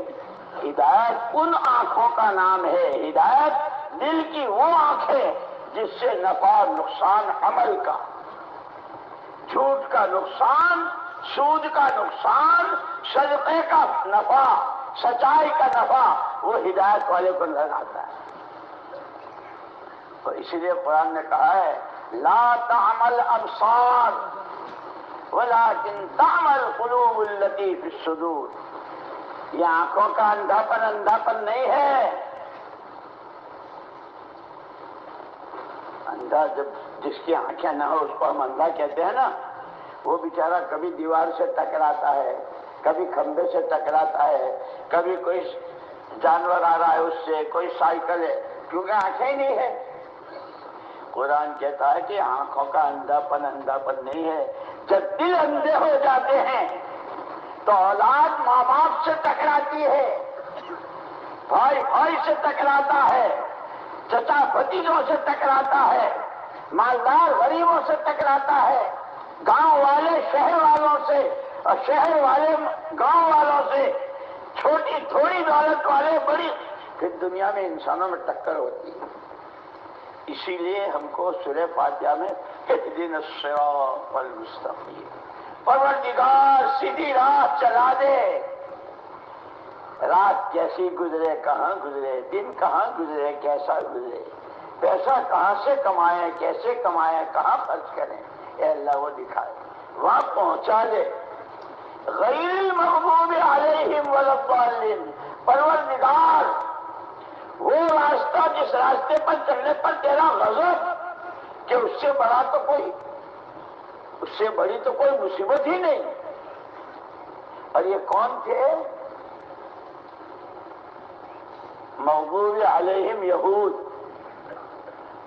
ہدایت ان آنکھوں کا نام ہے, ہدایت دل کی وہ آنکھیں جس سے نفع اور نقصان عمل کا, جھوٹ کا نقصان, سود کا نقصان, صدقے کا نفع, سچائی کا نفع, وہ ہدایت والے کو نظر آتا ہے. تو اسی لیے قرآن نے کہا ہے لا تعمل ابصار ولكن تعمل قلوب التي في الصدور. یہ آنکھوں کا اندھاپن نہیں ہے. اندھا جس کی آنکھیں نہ ہو اس کو ہم اندھا کہتے ہیں نا. وہ بیچارہ کبھی دیوار سے ٹکراتا ہے, کبھی کھمبے سے ٹکراتا ہے, کبھی کوئی جانور آ رہا ہے اس سے, کوئی سائیکل ہے, کیونکہ آنکھیں ہی نہیں ہے. قرآن کہتا ہے کہ آنکھوں کا اندھاپن نہیں ہے. جب دل اندھے ہو جاتے ہیں تو اولاد ماں باپ سے ٹکراتی ہے, بھائی سے ٹکراتا ہے, چچا بھتیجوں سے ٹکراتا ہے, مالدار غریبوں سے ٹکراتا ہے, گاؤں والے شہر والوں سے اور شہر والے گاؤں والوں سے, چھوٹی تھوڑی دولت والے بڑی, پھر دنیا میں انسانوں میں ٹکر ہوتی ہے. اسی لیے ہم کو سورہ فاتحہ میں اہدنا الصراط المستقیم, پروردگار سیدھی راہ چلا دے. رات کیسی گزرے, کہاں گزرے, دن کہاں گزرے, کیسا گزرے, پیسہ کہاں سے کمائیں, کیسے کمائیں, کہاں خرچ کریں, اے اللہ وہ دکھائے, وہاں پہنچا دے. غیر المغضوب علیہم ولا الضالین, پروردگار وہ راستہ جس راستے پر چلنے پر تیرا غضب, کہ اس سے بڑا تو کوئی, اس سے بڑی تو کوئی مصیبت ہی نہیں. اور یہ کون تھے؟ مغضوب علیہم یہود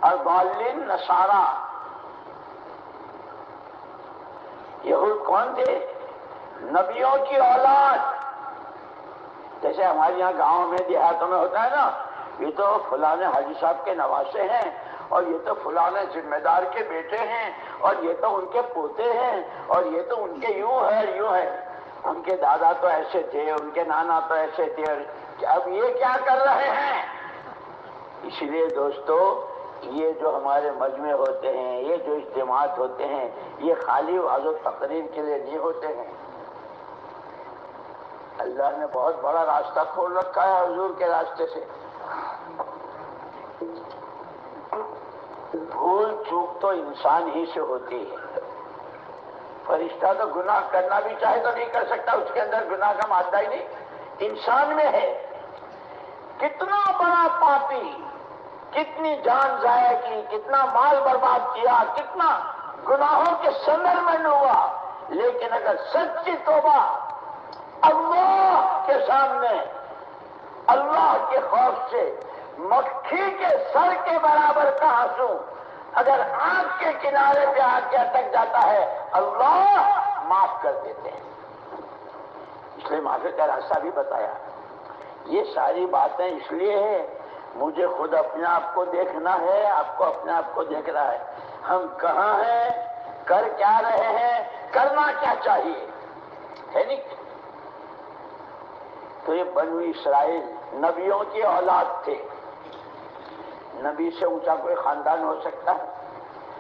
اور ضالین نصارا. یہود کون تھے؟ نبیوں کی اولاد. جیسے ہمارے یہاں گاؤں میں دیہاتوں میں ہوتا ہے نا, یہ تو فلاں حاجی صاحب کے نواسے ہیں, اور یہ تو فلاں ذمہ دار کے بیٹے ہیں, اور یہ تو ان کے پوتے ہیں, اور یہ تو ان کے یوں ہے, ان کے دادا تو ایسے تھے, ان کے نانا تو ایسے تھے. اب یہ کیا کر رہے ہیں؟ اسی لیے دوستو, یہ جو ہمارے مجمع ہوتے ہیں, یہ جو اجتماعات ہوتے ہیں, یہ خالی وعظ و تقریر کے لیے نہیں ہوتے ہیں. اللہ نے بہت بڑا راستہ کھول رکھا ہے حضور کے راستے سے. بھول چوک تو انسان ہی سے ہوتی ہے. فرشتہ تو گناہ کرنا بھی چاہے تو نہیں کر سکتا, اس کے اندر گناہ کا مادہ ہی نہیں, انسان میں ہے. کتنا بڑا پاپی, کتنی جان ضائع کی, کتنا مال برباد کیا, کتنا گناہوں کے سمندر میں ڈوبا, لیکن اگر سچی توبہ اللہ کے سامنے, اللہ کے خوف سے, مکھی کے سر کے برابر کا آنسو اگر آنکھ کے کنارے پہ آ کے اٹک جاتا ہے, اللہ معاف کر دیتے ہیں. اس لیے معافی کا راستہ بھی بتایا. یہ ساری باتیں اس لیے ہیں, مجھے خود اپنے آپ کو دیکھنا ہے, آپ کو اپنے آپ کو دیکھنا ہے. ہم کہاں ہیں, کر کیا رہے ہیں, کرنا کیا چاہیے, ہے نہیں. تو یہ بنو اسرائیل نبیوں کی اولاد تھے. نبی سے اونچا کوئی خاندان ہو سکتا ہے,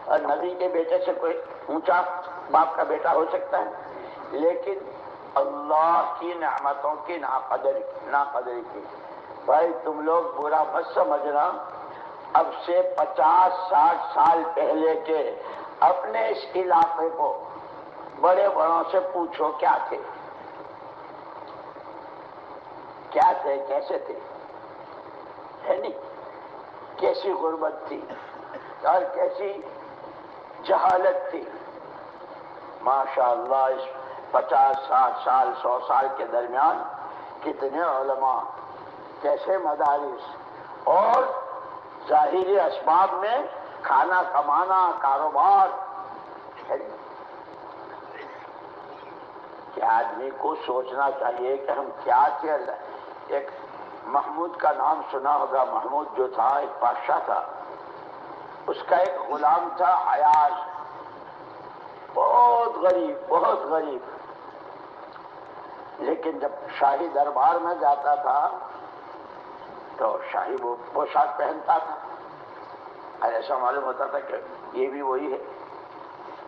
اور نبی کے بیٹے سے کوئی اونچا باپ کا بیٹا ہو سکتا ہے, لیکن اللہ کی نعمتوں کی ناقدری کی. بھائی تم لوگ برا مت سمجھنا, اب سے 50-60 سال پہلے کے اپنے اس علاقے کو بڑے بڑوں سے پوچھو کیا تھے, کیا تھے, کیسے تھے, ہے نہیں. کیسی غربت تھی اور کیسی جہالت تھی. ماشاء اللہ اس 50-60 سال 100 سال کے درمیان کتنے علماء, کیسے مدارس, اور ظاہری اسباب میں کھانا کمانا, کاروبار. آدمی کو سوچنا چاہیے کہ ہم کیا تھے. ایک محمود کا نام سنا ہوگا. محمود جو تھا ایک بادشاہ تھا، اس کا ایک غلام تھا عیاض، بہت غریب بہت غریب. لیکن جب شاہی دربار میں جاتا تھا تو شاہی وہ پوشاک پہنتا تھا، اور ایسا معلوم ہوتا تھا کہ یہ بھی وہی ہے.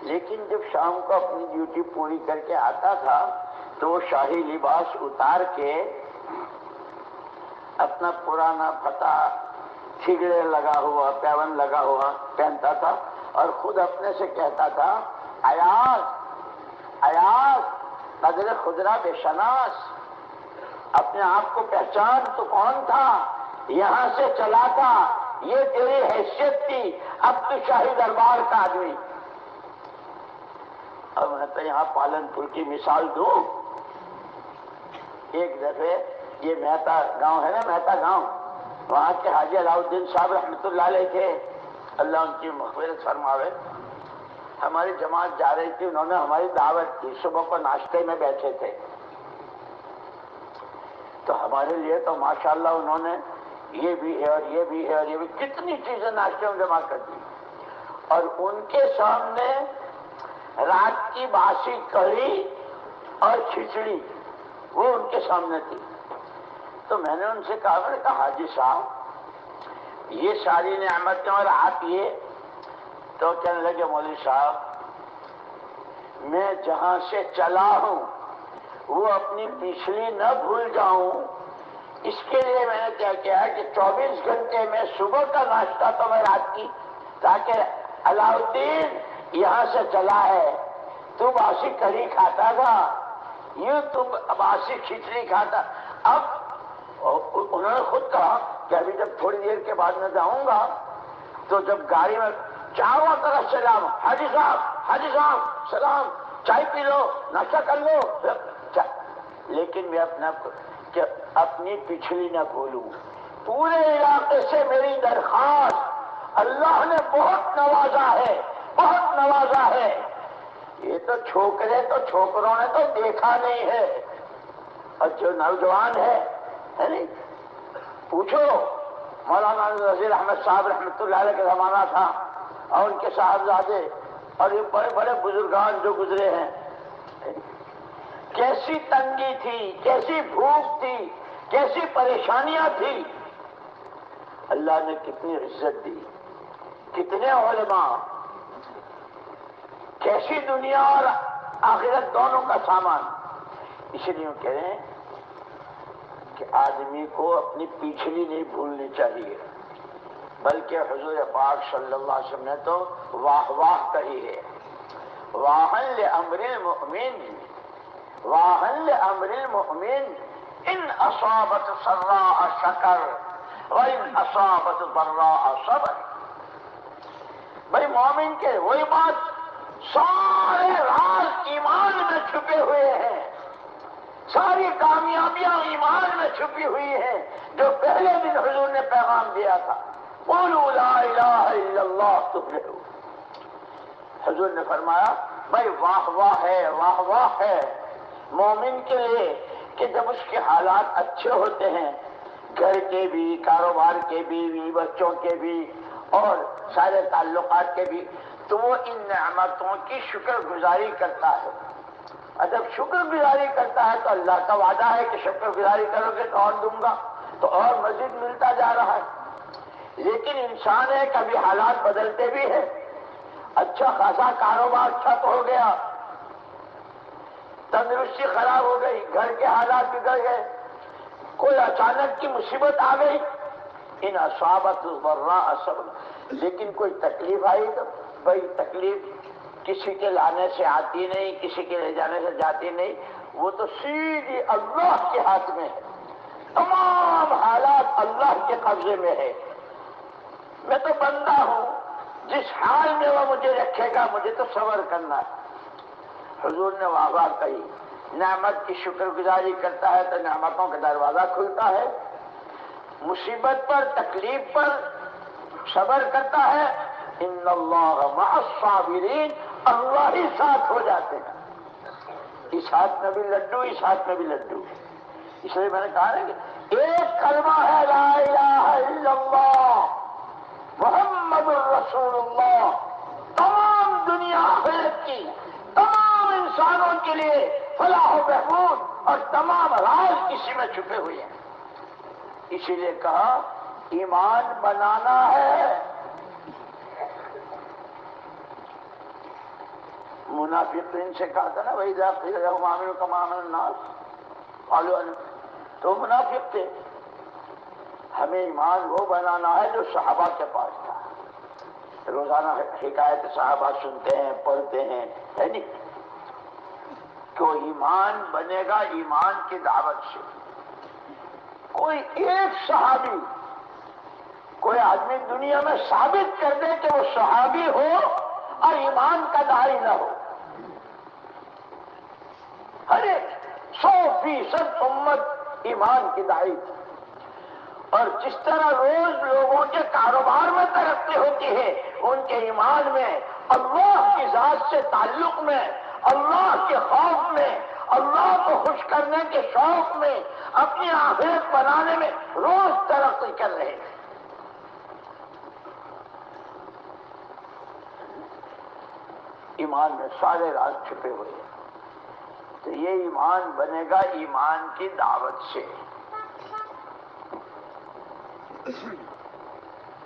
لیکن جب شام کو اپنی ڈیوٹی پوری کر کے آتا تھا تو وہ شاہی لباس اتار کے اپنا پرانا پھٹا ٹھگڑے لگا ہوا پیون لگا ہوا پہنتا تھا، اور خود اپنے سے کہتا تھا عیاض عیاض قدر خدرہ بے شناس، اپنے آپ کو پہچان، تو کون تھا؟ یہاں سے چلا تھا، یہ تیری حیثیت تھی، اب تو شاہی دربار کا آدمی. اب میں تو یہاں پالن پور کی مثال دوں. ایک دفعہ یہ مہتا گاؤں ہے نا، مہتا گاؤں، وہاں کے حاجی علاؤالدین صاحب رحمۃ اللہ علیہ تھے، اللہ ان کی مغفرت فرماوے. ہماری جماعت جا رہی تھی، انہوں نے ہماری دعوت کی، صبح کو ناشتے میں بیٹھے تھے. تو ہمارے لیے تو ماشاءاللہ انہوں نے یہ بھی ہے اور یہ بھی ہے اور یہ بھی کتنی چیزیں ناشتے میں جمع کر دی. اور ان کے سامنے رات کی باسی کڑھی اور کھچڑی وہ ان کے سامنے تھی. تو میں نے ان سے کہا، میں نے کہا حاجی صاحب یہ ساری نعمتیں اور آپ یہ. تو کہنے لگے مولوی صاحب میں جہاں سے چلا ہوں وہ اپنی پچھلی نہ بھول جاؤں، اس کے لیے میں نے کیا کیا کہ 24 گھنٹے میں صبح کا ناشتہ تو میں رات کی، تاکہ علاؤالدین یہاں سے چلا ہے تو باسی کڑھی کھاتا تھا، یوں تو باسی کھچڑی کھاتا. اب انہوں نے خود کہا کہ ابھی جب تھوڑی دیر کے بعد میں جاؤں گا تو جب گاڑی میں چاروں طرف سلام، حاجی صاحب سلام، چائے پی لو، ناشتہ کر لو. لیکن میں اپنی پچھلی نہ بھولوں. پورے علاقے سے میری درخواست، اللہ نے بہت نوازا ہے بہت نوازا ہے. یہ تو چھوکروں نے تو دیکھا نہیں ہے، اور جو نوجوان ہے نہیں، پوچھو مولانا نذیر احمد صاحب رحمۃ اللہ علیہ کا زمانہ تھا، اور ان کے صاحبزادے اور یہ بڑے بڑے بزرگان جو گزرے ہیں، کیسی تنگی تھی، کیسی بھوک تھی، کیسی پریشانیاں تھی. اللہ نے کتنی عزت دی، کتنے علماء، کیسی دنیا اور آخرت دونوں کا سامان. اس لیے کہہ رہے ہیں کہ آدمی کو اپنی پچھلی نہیں بھولنی چاہیے، بلکہ حضور پاک صلی اللہ علیہ وسلم نے تو واہ واہ کہی ہے، واہن لامر المؤمن، واہن لامر المؤمن ان اصابت سراء شکر وان اصابت ضراء صبر. بھائی مومن کے وہی بات، سارے راز ایمان میں چھپے ہوئے ہیں، ساری کامیابیاں ایمان میں چھپی ہوئی ہیں، جو پہلے دن حضور نے پیغام دیا تھا، قولوا لا الہ الا اللہ تفلحوا. حضور نے فرمایا بھائی واہ واہ ہے، واہ واہ ہے مومن کے لیے کہ جب اس کے حالات اچھے ہوتے ہیں، گھر کے بھی، کاروبار کے بھی، بچوں کے بھی اور سارے تعلقات کے بھی، تو وہ ان نعمتوں کی شکر گزاری کرتا ہے. اور جب شکر گزاری کرتا ہے تو اللہ کا وعدہ ہے کہ شکر گزاری کرو گے تو اور دوں گا، تو اور مزید ملتا جا رہا ہے. لیکن انسان ہے، کبھی حالات بدلتے بھی ہیں. اچھا خاصا کاروبار ٹھپ ہو گیا، تندرستی خراب ہو گئی، گھر کے حالات بگڑ گئے، کوئی اچانک کی مصیبت آ گئی، ان اصابت الضراء صبر. لیکن کوئی تکلیف آئی تو بھائی تکلیف کسی کے لانے سے آتی نہیں، کسی کے لے جانے سے جاتی نہیں، وہ تو سیدھی اللہ کے ہاتھ میں ہے. تمام حالات اللہ کے قبضے میں ہے. میں تو بندہ ہوں، جس حال میں وہ مجھے رکھے گا مجھے تو صبر کرنا ہے. حضور نے واہ واہ کہی. نعمت کی شکر گزاری کرتا ہے تو نعمتوں کا دروازہ کھلتا ہے، مصیبت پر تکلیف پر صبر کرتا ہے، ان اللہ مع الصابرین، اللہ ہی ساتھ ہو جاتے ہیں. اس ہاتھ میں بھی لڈو، اس ہاتھ میں بھی لڈو. اس لیے میں نے کہا نا کہ ایک کلمہ ہے لا الہ الا اللہ محمد الرسول اللہ، تمام دنیا آخرت کی تمام انسانوں کے لیے فلاح و بہبود اور تمام راز اسی میں چھپے ہوئے ہیں. اسی لیے کہا ایمان بنانا ہے. منافقین سے کہا تھا نا وَإِذَا قِيلَ لَهُمْ آمِنُوا كَمَا آمَنَ النَّاسُ قَالُوا آمَنَّا، تو منافق تھے. ہمیں ایمان وہ بنانا ہے جو صحابہ کے پاس تھا. روزانہ حکایت صحابہ سنتے ہیں، پڑھتے ہیں، ہے نہیں؟ تو ایمان بنے گا ایمان کی دعوت سے. کوئی ایک صحابی، کوئی آدمی دنیا میں ثابت کر دے کہ وہ صحابی ہو اور ایمان کا داعی نہ ہو. ہر ایک 100% امت ایمان کی داعی تھی. اور جس طرح روز لوگوں کے کاروبار میں ترقی ہوتی ہے، ان کے ایمان میں، اللہ کی ذات سے تعلق میں، اللہ کے خوف میں، اللہ کو خوش کرنے کے شوق میں، اپنی آخرت بنانے میں روز ترقی کر رہے ہیں. ایمان میں سارے راز چھپے ہوئے ہیں. تو یہ ایمان بنے گا ایمان کی دعوت سے.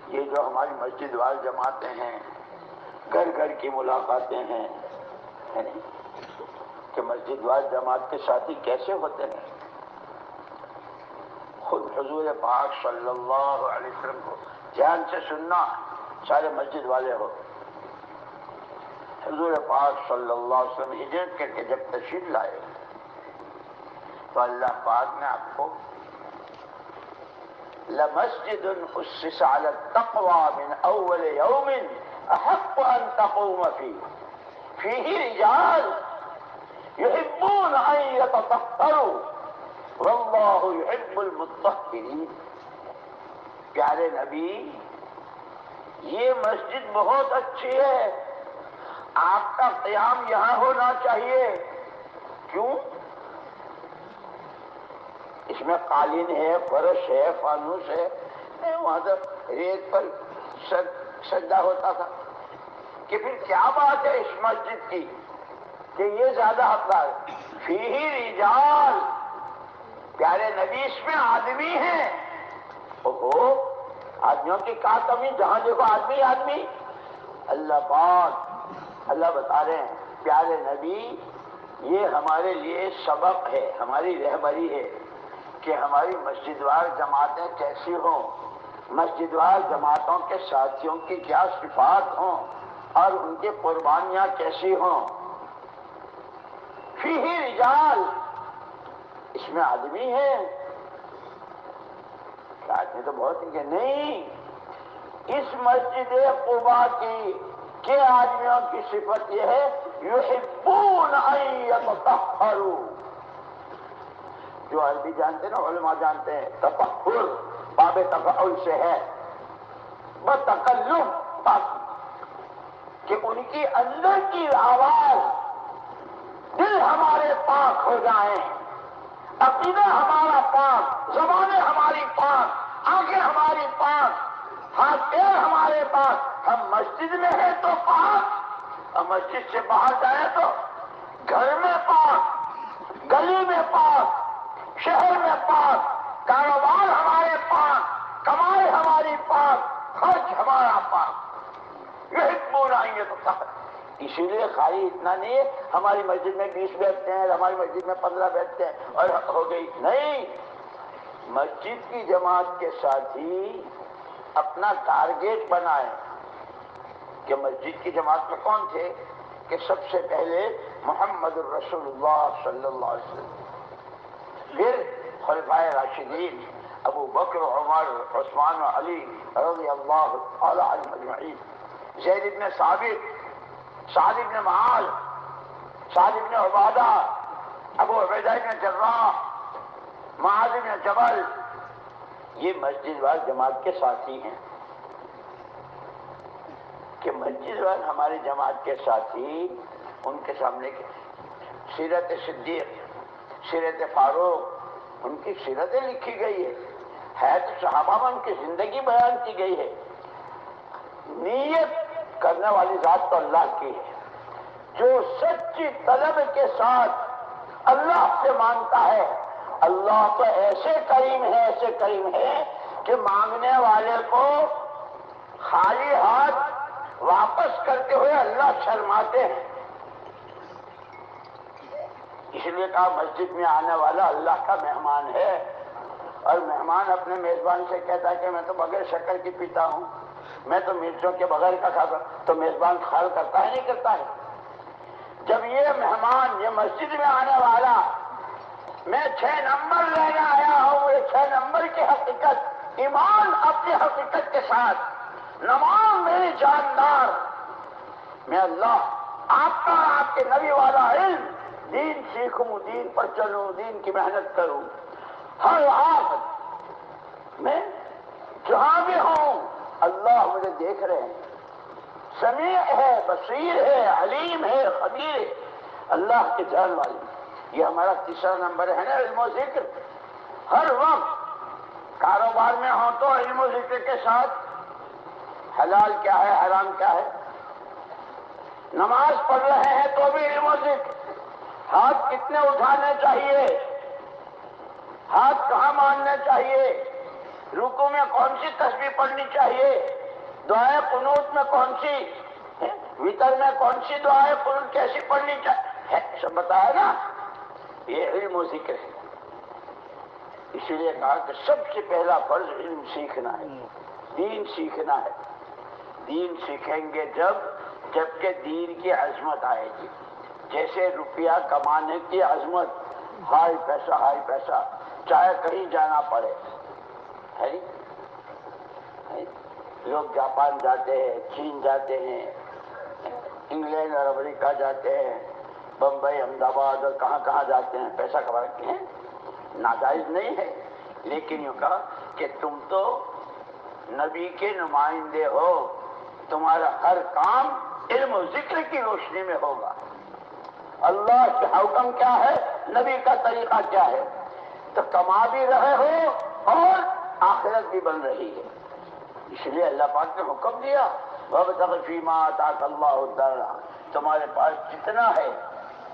یہ جو ہماری مسجد وال جماعتیں ہیں، گھر گھر کی ملاقاتیں ہیں، ہے نہیں کہ مسجد وال جماعت کے ساتھی کیسے ہوتے ہیں. خود حضور پاک صلی اللہ علیہ وسلم کو دھیان سے سننا، سارے مسجد والے ہو. حضور پاک صلی اللہ علیہ وسلم ہجرت کر کے جب تشریف لائے تو اللہ پاک نے آپ کو لمسجد اسس علی التقوى من اول یوم احق ان تقوم فیہ رجال یحبون ان یتطہروا واللہ یحب المطہرین. پیارے نبی، یہ مسجد بہت اچھی ہے، آپ کا قیام یہاں ہونا چاہیے. کیوں؟ اس میں قالین ہے، فرش ہے، فانوس ہے. وہاں تو ریت پر سجدہ ہوتا تھا. کہ پھر کیا بات ہے اس مسجد کی کہ یہ زیادہ حقدار ہے. فیہ رجال، پیارے نبی اس میں آدمی ہیں. اوہو، آدمیوں کی کیا کمی، جہاں دیکھو آدمی آدمی. اللہ پاک، اللہ بتا رہے ہیں پیارے نبی یہ ہمارے لیے سبق ہے، ہماری رہبری ہے کہ ہماری مسجد وار جماعتیں کیسی ہوں، مسجد وار جماعتوں کے ساتھیوں کی کیا صفات ہوں اور ان کی قربانیاں کیسی ہوں. فیہ رجال، اس میں آدمی ہے. آدمی تو بہت ہی نہیں. اس مسجد قباء کی کہ آدمیوں کی صفت یہ ہے یحبون ان یتطہروا. جو عربی جانتے ہیں نا، علماء جانتے ہیں تطہر باب تفعل سے ہے، بتکلم پاک، کہ ان کی اندر کی آواز، دل ہمارے پاک ہو جائیں، عقیدہ ہمارا پاک، زبانیں ہماری پاک، آنکھیں ہماری پاک، ہاتھ پیر ہمارے پاک. ہم مسجد میں ہیں تو پاک، اور مسجد سے باہر جائیں تو گھر میں پاک، گلی میں پاک، شہر میں پاک، کاروبار ہمارے پاک، کمائی ہماری پاک، خرچ ہمارا پاک. یحبون ان یتطہروا. اسی لیے خالی اتنا نہیں ہے ہماری مسجد میں 20 بیٹھتے ہیں، ہماری مسجد میں 15 بیٹھتے ہیں اور ہو گئی. نہیں، مسجد کی جماعت کے ساتھ ہی اپنا ٹارگیٹ بنائیں کہ مسجد کی جماعت میں کون تھے کہ سب سے پہلے محمد الرسول اللہ صلی اللہ علیہ وسلم، پھر خلفائے راشدین ابو بکر، عمر، عثمان و علی رضی اللہ تعالی عنہم اجمعین، زید بن ثابت، سعد بن معاذ، سعد بن عبادہ، ابو عبیدہ بن جراح، معاذ بن جبل. یہ مسجد وال جماعت کے ساتھی ہیں. کہ مسجد وال ہماری جماعت کے ساتھی ان کے سامنے سیرت صدیق، سیرت فاروق، ان کی سیرتیں لکھی گئی ہے تو صحابہ ان کی زندگی بیان کی گئی ہے۔ نیت کرنے والی ذات تو اللہ کی ہے، جو سچی طلب کے ساتھ اللہ سے مانگتا ہے، اللہ تو ایسے کریم ہے، ایسے کریم ہے کہ مانگنے والے کو خالی ہاتھ واپس کرتے ہوئے اللہ شرماتے ہیں۔ اس لیے کہا مسجد میں آنے والا اللہ کا مہمان ہے، اور مہمان اپنے میزبان سے کہتا ہے کہ میں تو بغیر شکر کی پیتا ہوں، میں تو مرچوں کے بغیر کا کھاتا ہوں، تو میزبان خیال کرتا ہے نہیں کرتا ہے؟ جب یہ مہمان یہ مسجد میں آنے والا میں 6 نمبر لینے آیا ہوں، یہ 6 نمبر کی حقیقت، ایمان اپنی حقیقت کے ساتھ، نماز میری جاندار، میں اللہ آپ کا آپ کے نبی والا علم، دین سیکھوں، دین پر چلوں، دین کی محنت کروں، ہر آفت میں جہاں بھی ہوں اللہ مجھے دیکھ رہے ہیں، سمیع ہے، بصیر ہے، علیم ہے، خبیر ہے، اللہ کے جان والی۔ یہ ہمارا تیسرا نمبر ہے نا، علم و ذکر۔ ہر وقت کاروبار میں ہوں تو علم و ذکر کے ساتھ حلال کیا ہے، حرام کیا ہے، نماز پڑھ رہے ہیں تو بھی علم و ذکر، ہاتھ کتنے اٹھانے چاہیے، ہاتھ کہاں ماننے چاہیے، رکوع میں کون سی تسبیح پڑھنی چاہیے، دعائے قنوت میں کون سی، وتر میں کون سی دعائے قنوت کیسی پڑھنی چاہیے، سب بتایا نا۔ یہ علم و ذکر ہے۔ اسی لیے کہا کہ سب سے پہلا فرض علم سیکھنا ہے، دین سیکھنا ہے۔ دین سیکھیں گے جبکہ دین کی عظمت آئے گی، جیسے روپیہ کمانے کی عظمت، ہائی پیسہ، ہائی پیسہ، چاہے کہیں جانا پڑے، ہے لوگ جاپان جاتے ہیں، چین جاتے ہیں، انگلینڈ اور امریکہ جاتے ہیں، بمبئی، احمد آباد اور کہاں کہاں جاتے ہیں، پیسہ کماتے ہیں، ناجائز نہیں ہے، لیکن یوں کہا کہ تم تو نبی کے نمائندے ہو، تمہارا ہر کام علم و ذکر کی روشنی میں ہوگا، اللہ کے حکم کیا ہے، نبی کا طریقہ کیا ہے، تو کما بھی رہے ہو اور آخرت بھی بن رہی ہے۔ اس لیے اللہ پاک نے حکم دیا، وَابْتَغِ فِيمَا آتَاكَ اللَّهُ الدَّارَ، تمہارے پاس جتنا ہے۔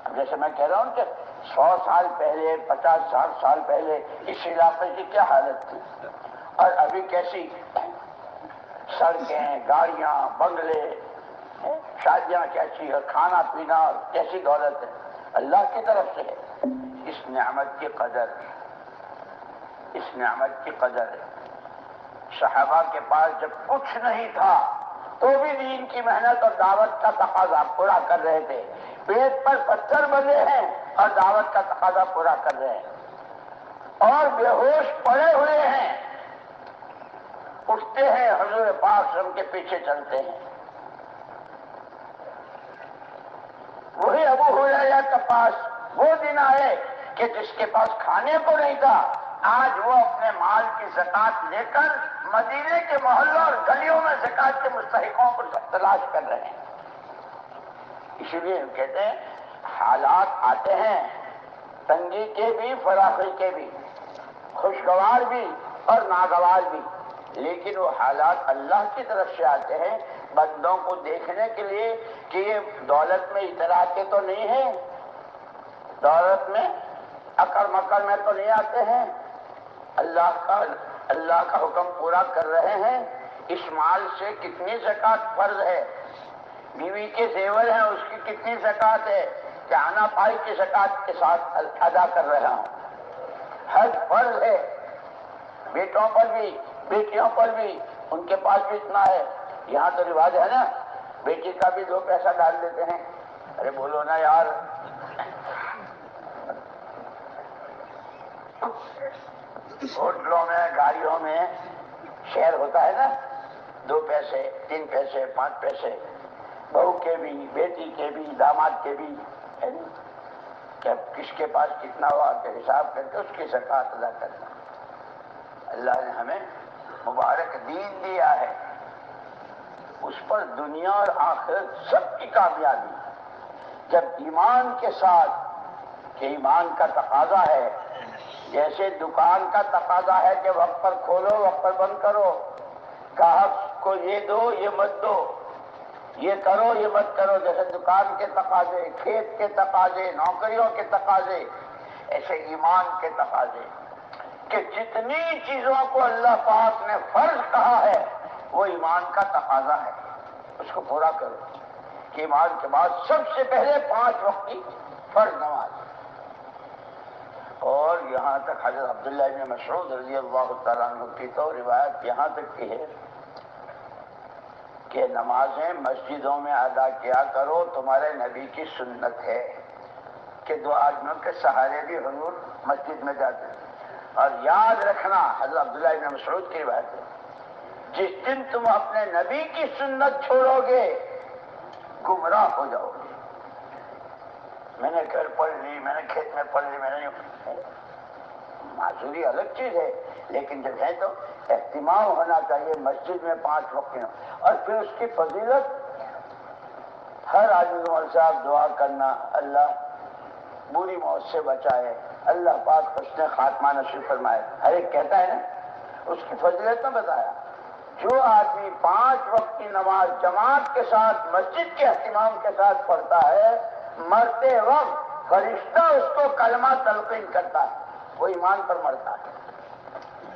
اب جیسے میں کہہ رہا ہوں کہ 100 سال پہلے، 50-60 سال پہلے اس علاقے کی کیا حالت تھی، اور ابھی کیسی سڑکیں، گاڑیاں، بنگلے، شادیاں کیسی ہے، کھانا پینا کیسی دولت ہے، اللہ کی طرف سے ہے۔ اس نعمت کی قدر، اس نعمت کی قدر ہے۔ صحابہ کے پاس جب کچھ نہیں تھا تو بھی دین کی محنت اور دعوت کا تقاضا پورا کر رہے تھے، پیٹ پر پتھر بندھے ہیں اور دعوت کا تقاضا پورا کر رہے ہیں، اور بے ہوش پڑے ہوئے ہیں، اٹھتے ہیں حضور پاک صلی اللہ علیہ وسلم کے پیچھے چلتے ہیں۔ وہی ابو ہریرہ کے پاس وہ دن آئے کہ جس کے پاس کھانے کو نہیں تھا، آج وہ اپنے مال کی زکات لے کر مدینے کے محلوں اور گلیوں میں زکات کے مستحقوں کو تلاش کر رہے ہیں۔ اسی لیے ہم کہتے ہیں حالات آتے ہیں، تنگی کے بھی، فراخی کے بھی، خوشگوار بھی اور ناگوار بھی، لیکن وہ حالات اللہ کی طرف سے آتے ہیں بندوں کو دیکھنے کے لیے کہ یہ دولت میں اتراتے تو نہیں ہیں، دولت میں اکڑ مکڑ میں تو نہیں آتے ہیں، اللہ کا حکم پورا کر رہے ہیں۔ اس مال سے کتنی زکات فرض ہے، بیوی کے زیور ہیں اس کی کتنی زکات ہے، کہ آنا پائی کی زکات کے ساتھ ادا کر رہا ہوں، حج فرض ہے، بیٹوں پر بھی بیٹیوں پر بھی، ان کے پاس بھی اتنا ہے۔ یہاں تو رواج ہے نا، بیٹی کا بھی 2 پیسہ ڈال دیتے ہیں، ارے بولو نا یار، ہوٹلوں میں، گاڑیوں میں شیئر ہوتا ہے نا، 2 پیسے، 3 پیسے، 5 پیسے، بہو کے بھی، بیٹی کے بھی، داماد کے بھی، کہ کس کے پاس کتنا ہوا کہ حساب کر کے اس کی زکات ادا کرنا۔ اللہ نے ہمیں مبارک دین دیا ہے، اس پر دنیا اور آخرت سب کی کامیابی، جب ایمان کے ساتھ کہ ایمان کا تقاضا ہے، جیسے دکان کا تقاضا ہے کہ وقت پر کھولو وقت پر بند کرو، گاہک کو یہ دو یہ مت دو، یہ کرو یہ مت کرو، جیسے دکان کے تقاضے، کھیت کے تقاضے، نوکریوں کے تقاضے، ایسے ایمان کے تقاضے، کہ جتنی چیزوں کو اللہ پاک نے فرض کہا ہے وہ ایمان کا تقاضا ہے، اس کو پورا کرو۔ کہ ایمان کے بعد سب سے پہلے 5 وقت کی فرض نماز، اور یہاں تک حضرت عبداللہ بن مسعود رضی اللہ تعالیٰ عنہ کی تو روایت یہاں تک کی ہے کہ نمازیں مسجدوں میں ادا کیا کرو، تمہارے نبی کی سنت ہے کہ 2 آدمیوں کے سہارے بھی حضور مسجد میں جاتے ہیں۔ اور یاد رکھنا، حضرت عبداللہ بن مسعود کی روایت ہے، جس دن تم اپنے نبی کی سنت چھوڑو گے گمراہ ہو جاؤ گے۔ میں نے گھر پڑھ لی، میں نے کھیت میں پڑھ لی، میں نے معذوری الگ چیز ہے، لیکن جب ہے تو اہتمام ہونا چاہیے مسجد میں 5 وقت کی۔ اور پھر اس کی فضیلت، ہر آدمی کو مول صاحب دعا کرنا، اللہ بری موت سے بچائے، اللہ پاک حسن خاتمہ نصیب فرمائے، ہر ایک کہتا ہے نا، اس کی فضیلت میں بتایا۔ جو آدمی 5 وقت کی نماز جماعت کے ساتھ مسجد کے اہتمام کے ساتھ پڑھتا ہے، مرتے وقت فرشتہ اس کو کلمہ تلقین کرتا ہے، وہ ایمان پر مرتا ہے۔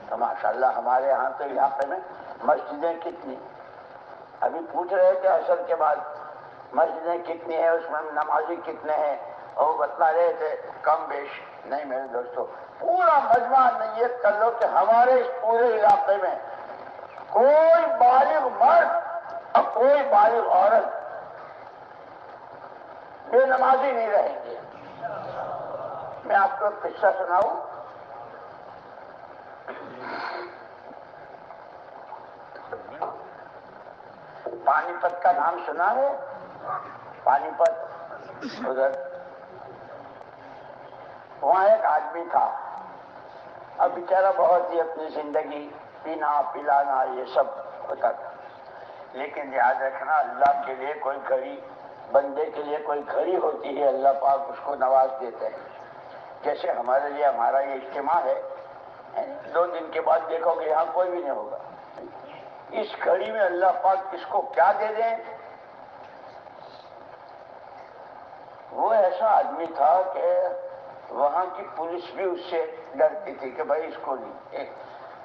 تو ماشاءاللہ ہمارے ہاں تو علاقے میں مسجدیں کتنی، ابھی پوچھ رہے تھے عصر کے بعد مسجدیں کتنی ہیں، اس میں نمازی کتنے ہیں، اور وہ بتلا رہے تھے کم بیش۔ نہیں میرے دوستو، پورا مجمع نیت کر لو کہ ہمارے اس پورے علاقے میں کوئی بالغ مرد اور کوئی بالغ عورت بے نمازی نہیں رہیں گے۔ میں آپ کو ایک قصہ سناؤں۔ پانی پت کا نام سنا ہے؟ پانی پت، ادھر وہاں ایک آدمی تھا، اب بیچارہ بہت ہی اپنی زندگی پینا پلانا یہ سب ہوتا تھا، لیکن یاد رکھنا اللہ کے لیے کوئی گھڑی، بندے کے لیے کوئی گھڑی ہوتی ہے، اللہ پاک اس کو نواز دیتے ہیں۔ جیسے ہمارے لیے ہمارا یہ اجتماع ہے، 2 دن کے بعد دیکھو گے یہاں کوئی بھی نہیں ہوگا، اس گھڑی میں اللہ پاک کس کو کیا دے دیں۔ وہ ایسا آدمی تھا کہ وہاں کی پولیس بھی اس سے ڈرتی تھی کہ بھائی اس کو نہیں،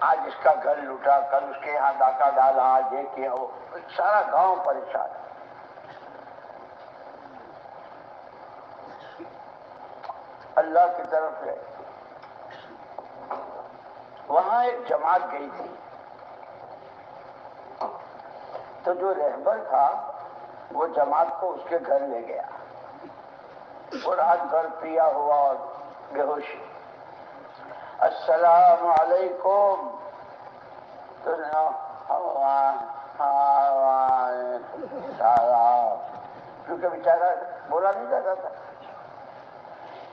آج اس کا گھر لوٹا، کل اس کے یہاں ڈاکہ ڈالا، آج یہ کیا، وہ سارا گاؤں پریشان۔ اللہ کی طرف سے وہاں ایک جماعت گئی تھی، تو جو رہبر تھا وہ جماعت کو اس کے گھر لے گیا، اور رات بھر پیا ہوا اور بے ہوشی، السلام علیکم، تو کیونکہ بیچارہ بولا نہیں جاتا تھا،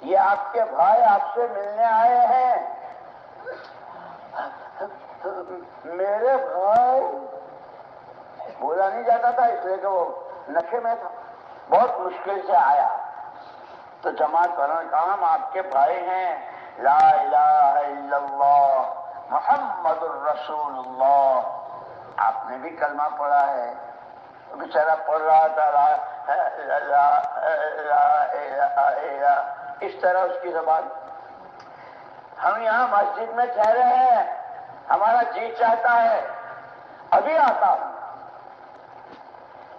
یہ آپ کے بھائی آپ سے ملنے آئے ہیں۔ میرے بھائی بولا نہیں جاتا تھا، اس لیے کہ وہ نشے میں تھا، بہت مشکل سے آیا۔ تو جماعت والوں نے کہا ہم آپ کے بھائی ہیں، لا الہ الا اللہ محمد الرسول اللہ، آپ نے بھی کلمہ پڑھا ہے۔ بیچارہ پڑھ رہا تھا لا الہ الا، اس طرح اس کی زبان۔ ہم یہاں مسجد میں ٹھہرے ہیں، ہمارا جی چاہتا ہے ابھی آتا ہوں۔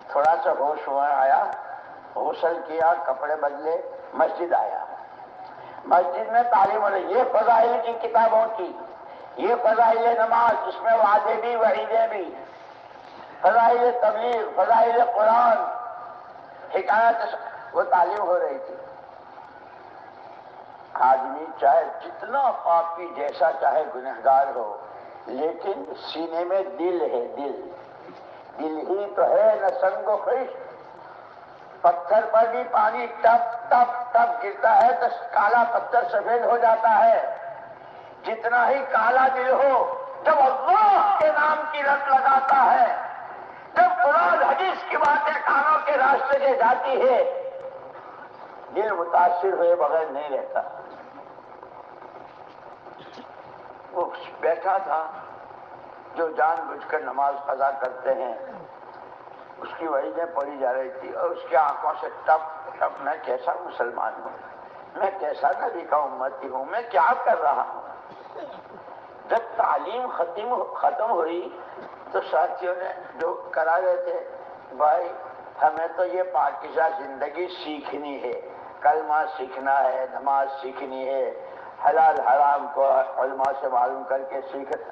تھوڑا سا ہوش ہوا آیا، غسل کیا، کپڑے بدلے، مسجد آیا۔ مسجد میں تعلیم ہو رہی، یہ فضائل کی کتابوں کی، یہ فضائل نماز، اس میں وعدے بھی وعیدیں بھی، فضائل تبلیغ، فضائل قرآن، حکایت، وہ تعلیم ہو رہی تھی۔ آدمی چاہے جتنا پاپی جیسا چاہے گنہگار ہو، لیکن سینے میں دل ہے، دل ہی تو ہے، نہ سنگ و خشت۔ پتھر پر بھی پانی ٹپ ٹپ ٹپ گرتا ہے تو کالا پتھر سفید ہو جاتا ہے۔ جتنا ہی کالا دل ہو، جب اللہ کے نام کی رٹ لگاتا ہے، جب قرآن حدیث کی باتیں کانوں کے راستے سے جاتی ہے، دل متاثر ہوئے بغیر نہیں رہتا. وہ بیٹھا تھا جو جان بوجھ کر نماز قضا کرتے ہیں، اس کی وعیدیں پڑھی جا رہی تھی اور اس کی آنکھوں سے ٹپ ٹپ، میں کیسا مسلمان ہوں، میں کیسا نبی کا امتی ہوں، میں کیا کر رہا ہوں. جب تعلیم ختم ہوئی تو ساتھیوں نے جو کرا رہے تھے، بھائی ہمیں تو یہ پاکیزہ زندگی سیکھنی ہے، کلمہ سیکھنا ہے، نماز سیکھنی ہے، حلال حرام کو علماء سے معلوم کر کے سیکھنا،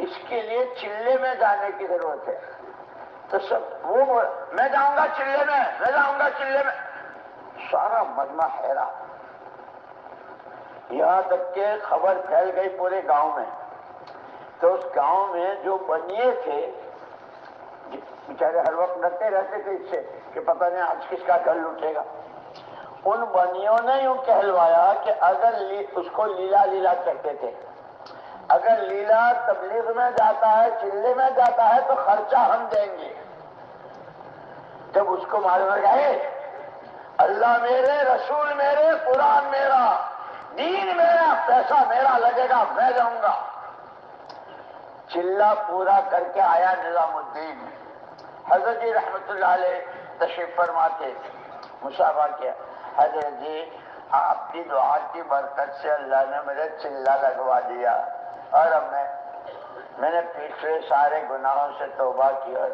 اس کے لیے چلے میں جانے کی ضرورت ہے. تو سب وہ میں جاؤں گا چلے میں، میں جاؤں گا چلے میں. سارا مجمع حیران، یہاں تک کہ خبر پھیل گئی پورے گاؤں میں. تو اس گاؤں میں جو بنیے تھے، بیچارے ہر وقت ڈرتے رہتے تھے اس سے کہ پتہ نہیں آج کس کا گھر لوٹے گا، ان بنیوں نے یوں کہلوایا کہ اگر اس کو لیلا لیلا کہتے تھے، اگر لیلا تبلیغ میں جاتا ہے، چلے میں جاتا ہے تو خرچہ ہم دیں گے. جب اس کو معلوم گئے اللہ میرے، رسول میرے، قرآن میرا، دین میرا، پیسہ میرا لگے گا، میں جاؤں گا. چلہ پورا کر کے آیا نظام الدین. حضرت جی رحمت اللہ علیہ تشریف فرما کے مصافحہ کیا. حضرت جی آپ کی دعا کی برکت سے اللہ نے مجھے چلہ لگوا دیا اور اب میں نے پچھلے سارے گناہوں سے توبہ کی اور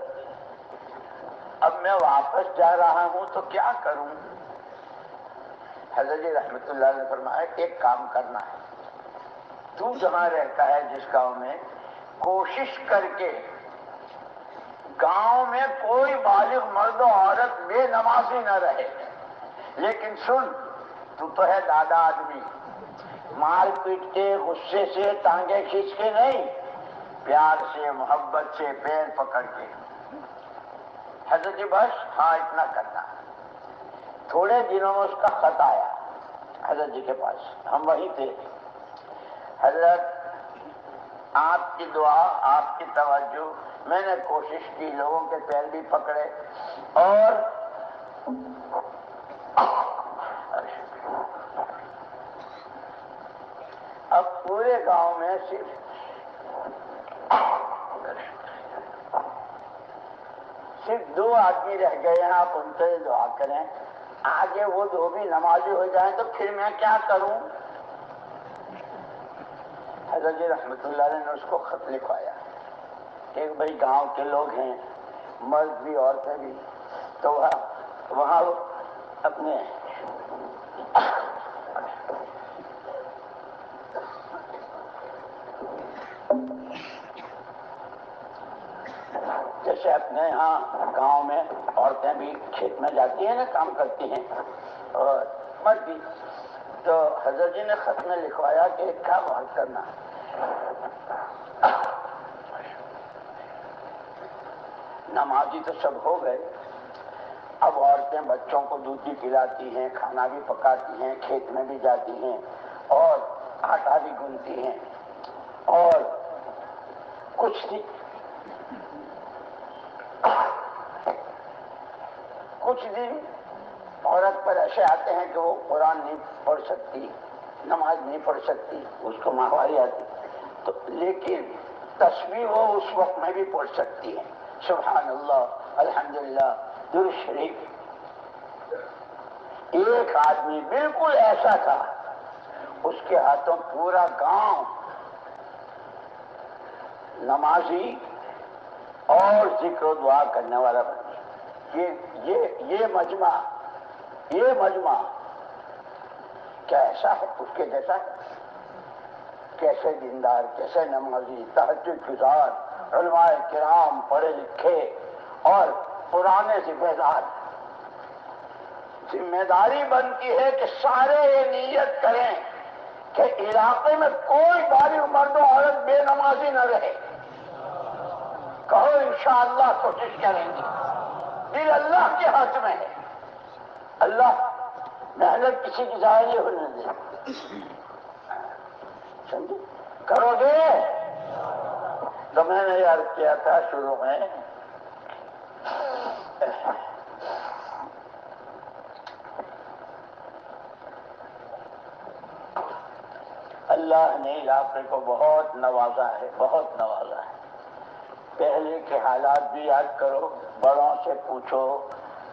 اب میں واپس جا رہا ہوں تو کیا کروں. حضرت جی رحمت اللہ نے فرمایا ایک کام کرنا ہے، تو جہاں رہتا ہے جس گاؤں میں، کوشش کر کے گاؤں میں کوئی بالغ مرد و عورت بے نمازی نہ رہے. لیکن سن، تو ہے دادا آدمی، مار پیٹ کے، غصے سے، ٹانگیں کھینچ کے نہیں، پیار سے، محبت سے، پیر پکڑ کے. حضرت جی بس ہاں اتنا کرنا. تھوڑے دنوں میں اس کا خط آیا حضرت جی کے پاس، ہم وہیں تھے. حضرت آپ کی دعا، آپ کی توجہ، میں نے کوشش کی، لوگوں کے پیر بھی پکڑے اور اب پورے گاؤں میں صرف 2 آدمی رہ گئے ہیں. آپ ان سے دعا کریں، آگے وہ 2 بھی نمازی ہو جائیں تو پھر میں کیا کروں. حضرت جی رحمت اللہ علیہ نے اس کو خط لکھوایا کہ بھائی گاؤں کے لوگ ہیں، مرد بھی عورتیں بھی، تو وہاں اپنے جیسے اپنے یہاں گاؤں میں عورتیں بھی کھیت میں جاتی ہیں نا، کام کرتی ہیں، اور مرد بھی. تو حضرت جی نے خط میں لکھوایا کہ ایک کام اور کرنا، نمازی تو سب ہو گئے، اب عورتیں بچوں کو دودھ بھی پلاتی ہیں، کھانا بھی پکاتی ہیں، کھیت میں بھی جاتی ہیں اور آٹا بھی گنتی ہیں، اور کچھ دن عورت پر ایسے آتے ہیں کہ وہ قرآن نہیں پڑھ سکتی، نماز نہیں پڑھ سکتی، اس کو ماہواری آتی تو، لیکن تسبیح وہ اس وقت میں بھی پڑھ سکتی ہے، سبحان اللہ، الحمدللہ، درود شریف. ایک آدمی بالکل ایسا تھا، اس کے ہاتھوں پورا گاؤں نمازی اور ذکر و دعا کرنے والا بن گیا. یہ مجمع کیا ایسا ہے اس کے جیسا؟ کیسے دیندار، کیسے نمازی، تہجد گزار، علماء کرام، پڑھے لکھے اور پرانے ذمہ دار. ذمہ داری بنتی ہے کہ سارے یہ نیت کریں کہ علاقے میں کوئی بالغ مرد و عورت بے نمازی نہ رہے. کہو انشاءاللہ کوشش کریں گے. دل اللہ کے ہاتھ میں ہے، اللہ محنت کسی کی ضائع نہیں ہونے دے. سمجھے؟ کرو گے تو میں نے عرض کیا تھا شروع میں، اللہ نے علاقے کو بہت نوازا ہے، بہت نوازا ہے۔ پہلے کے حالات بھی یاد کرو، بڑوں سے پوچھو،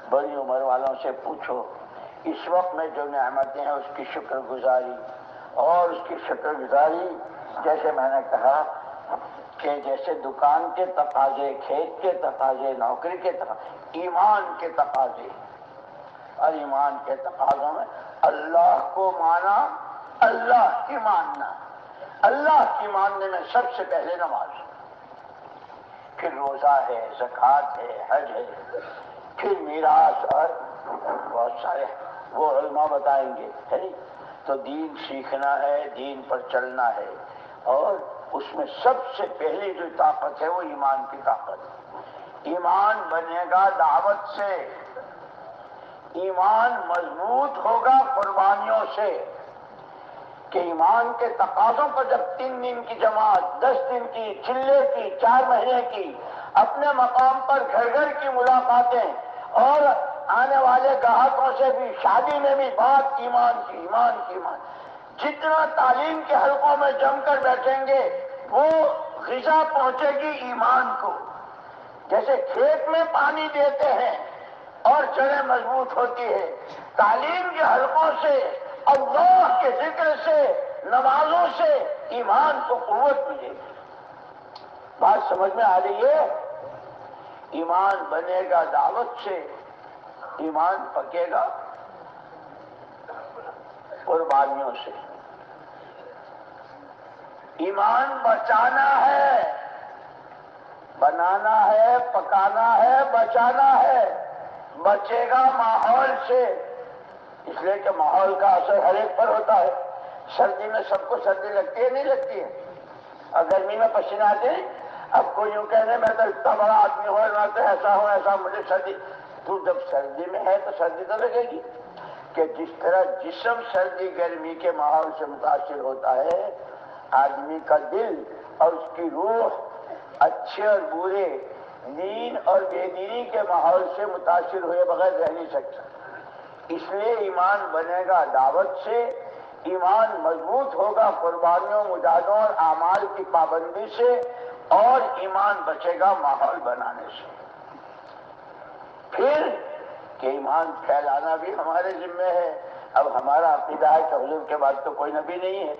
بڑی عمر والوں سے پوچھو، اس وقت میں جو نعمتیں ہیں اس کی شکر گزاری، اور اس کی شکر گزاری جیسے میں نے کہا کہ جیسے دکان کے تقاضے، کھیت کے تقاضے، نوکری کے تقاضے، ایمان کے تقاضے، اور ایمان کے تقاضوں میں اللہ کو مانا، اللہ کی ماننا، اللہ کی ماننے میں سب سے پہلے نماز، پھر روزہ ہے، زکوٰۃ ہے، حج ہے، پھر میراث، اور بہت سارے وہ علماء بتائیں گے، ہے نہیں؟ تو دین سیکھنا ہے، دین پر چلنا ہے، اور اس میں سب سے پہلی جو طاقت ہے وہ ایمان کی طاقت۔ ایمان بنے گا دعوت سے، ایمان مضبوط ہوگا قربانیوں سے، کہ ایمان کے تقاضوں پر جب 3 دن کی جماعت، 10 دن کی، چلے کی، 4 مہینے کی، اپنے مقام پر گھر گھر کی ملاقاتیں، اور آنے والے گاہکوں سے بھی، شادی میں بھی بات ایمان کی، ایمان کی، ایمان، جتنا تعلیم کے حلقوں میں جم کر بیٹھیں گے وہ غذا پہنچے گی ایمان کو۔ جیسے کھیت میں پانی دیتے ہیں اور جڑیں مضبوط ہوتی ہے، تعلیم کے حلقوں سے، اللہ کے ذکر سے، نمازوں سے ایمان کو قوت ملے گی۔ بات سمجھ میں آ رہی ہے؟ ایمان بنے گا دعوت سے، ایمان پکے گا قربانیوں سے۔ ایمان بچانا ہے، بنانا ہے، پکانا ہے، بچانا ہے۔ بچے گا ماحول سے، اس لیے کہ ماحول کا اثر ہر ایک پر ہوتا ہے۔ سردی میں سب کو سردی لگتی ہے، نہیں لگتی ہے؟ اور گرمی میں پسینے آتے ہیں۔ اب کوئی یوں کہنے میں تو اتنا بڑا آدمی ہوں، میں تو ایسا ہوں، ایسا، مجھے سردی، تو جب سردی میں ہے تو سردی تو لگے گی۔ کہ جس طرح جسم سردی گرمی کے ماحول سے متاثر ہوتا ہے، آدمی کا دل اور اس کی روح اچھے اور برے، دین اور بے دینی کے ماحول سے متاثر ہوئے بغیر رہ نہیں سکتا۔ اس لیے ایمان بنے گا دعوت سے، ایمان مضبوط ہوگا قربانیوں، مجاہدوں اور اعمال کی پابندی سے، اور ایمان بچے گا ماحول بنانے سے۔ پھر کہ ایمان پھیلانا بھی ہمارے ذمہ ہے۔ اب ہمارا عقیدہ ہے کہ حضور کے بعد تو کوئی نبی نہیں ہے،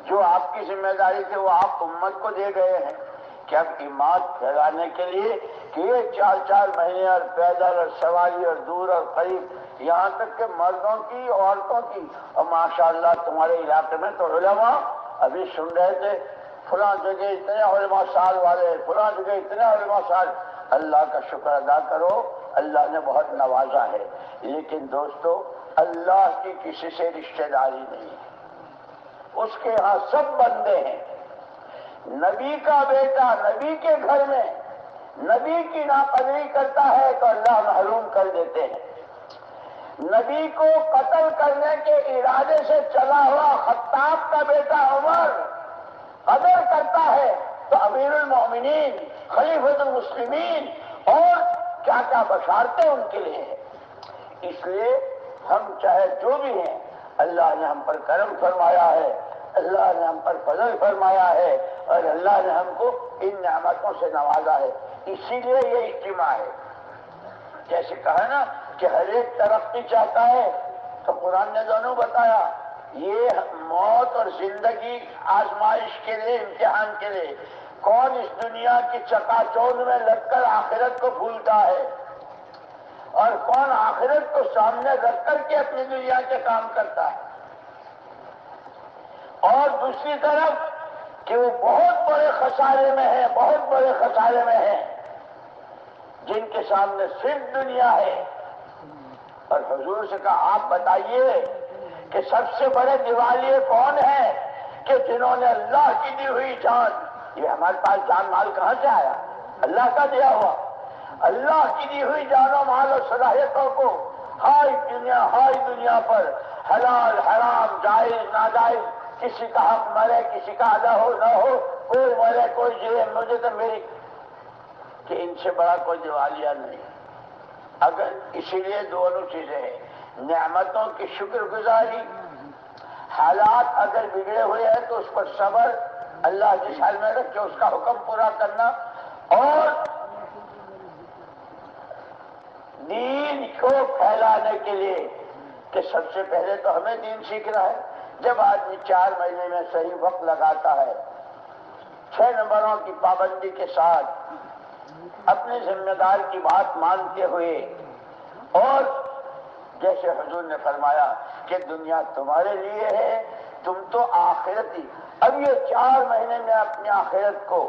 جو آپ کی ذمہ داری تھی وہ آپ امت کو دے گئے ہیں کہ اب ایمان پھیلانے کے لیے کہ یہ 4 مہینے اور پیدل اور سواری اور دور اور قریب، یہاں تک کہ مردوں کی، عورتوں کی، اور ماشاءاللہ تمہارے علاقے میں تو علماء ابھی سن رہے تھے، فلاں جگہ اتنے علماء سال والے، فلاں جگہ اتنے علماء سال۔ اللہ کا شکر ادا کرو، اللہ نے بہت نوازا ہے، لیکن دوستو اللہ کی کسی سے رشتہ داری نہیں ہے، اس کے ہاں سب بندے ہیں۔ نبی کا بیٹا نبی کے گھر میں نبی کی ناقدری کرتا ہے تو اللہ محروم کر دیتے ہیں۔ نبی کو قتل کرنے کے ارادے سے چلا ہوا خطاب کا بیٹا عمر قدر کرتا ہے تو امیر المومنین، خلیفۃ المسلمین، اور کیا کیا بشارتیں ان کے لیے ہیں۔ اس لیے ہم چاہے جو بھی ہیں، اللہ نے ہم پر کرم فرمایا ہے، اللہ نے ہم پر فضل فرمایا ہے، اور اللہ نے ہم کو ان نعمتوں سے نوازا ہے۔ اسی لیے یہ اجتماع ہے۔ جیسے کہا نا کہ ہر ایک ترقی چاہتا ہے، تو قرآن نے دونوں بتایا، یہ موت اور زندگی آزمائش کے لیے، امتحان کے لیے۔ کون اس دنیا کی چکا چوند میں لگ کر آخرت کو بھولتا ہے، اور کون آخرت کو سامنے رکھ کر کے اپنی دنیا کے کام کرتا ہے۔ اور دوسری طرف کہ وہ بہت بڑے خسارے میں ہے، بہت بڑے خسارے میں ہے، جن کے سامنے صرف دنیا ہے۔ اور حضور سے کہا آپ بتائیے کہ سب سے بڑے دیوالیے کون ہیں کہ جنہوں نے اللہ کی دی ہوئی جان، یہ ہمارے پاس جان مال کہاں سے آیا؟ اللہ کا دیا ہوا، اللہ کی دی ہوئی جان و مال و صلاحیتوں کو ہائی دنیا پر حلال حرام جائز ناجائز، کسی کا حق مرے کسی کا ادا ہو نہ ہو، کوئی مرے کوئی جیے، مجھے تو میری، کہ ان سے بڑا کوئی دیوالیہ نہیں۔ اگر اسی لیے دونوں چیزیں ہیں، نعمتوں کی شکر گزاری، حالات اگر بگڑے ہوئے ہیں تو اس پر صبر، اللہ جس حال میں رکھے اس کا حکم پورا کرنا، اور دین کو پھیلانے کے لیے کہ سب سے پہلے تو ہمیں دین سیکھنا ہے۔ جب آدمی 4 مہینے میں صحیح وقت لگاتا ہے، 6 نمبروں کی پابندی کے ساتھ اپنی ذمہ دار کی بات مانتے ہوئے، اور جیسے حضور نے فرمایا کہ دنیا تمہارے لیے ہے، تم تو آخرت ہی، اب یہ 4 مہینے میں اپنی آخرت کو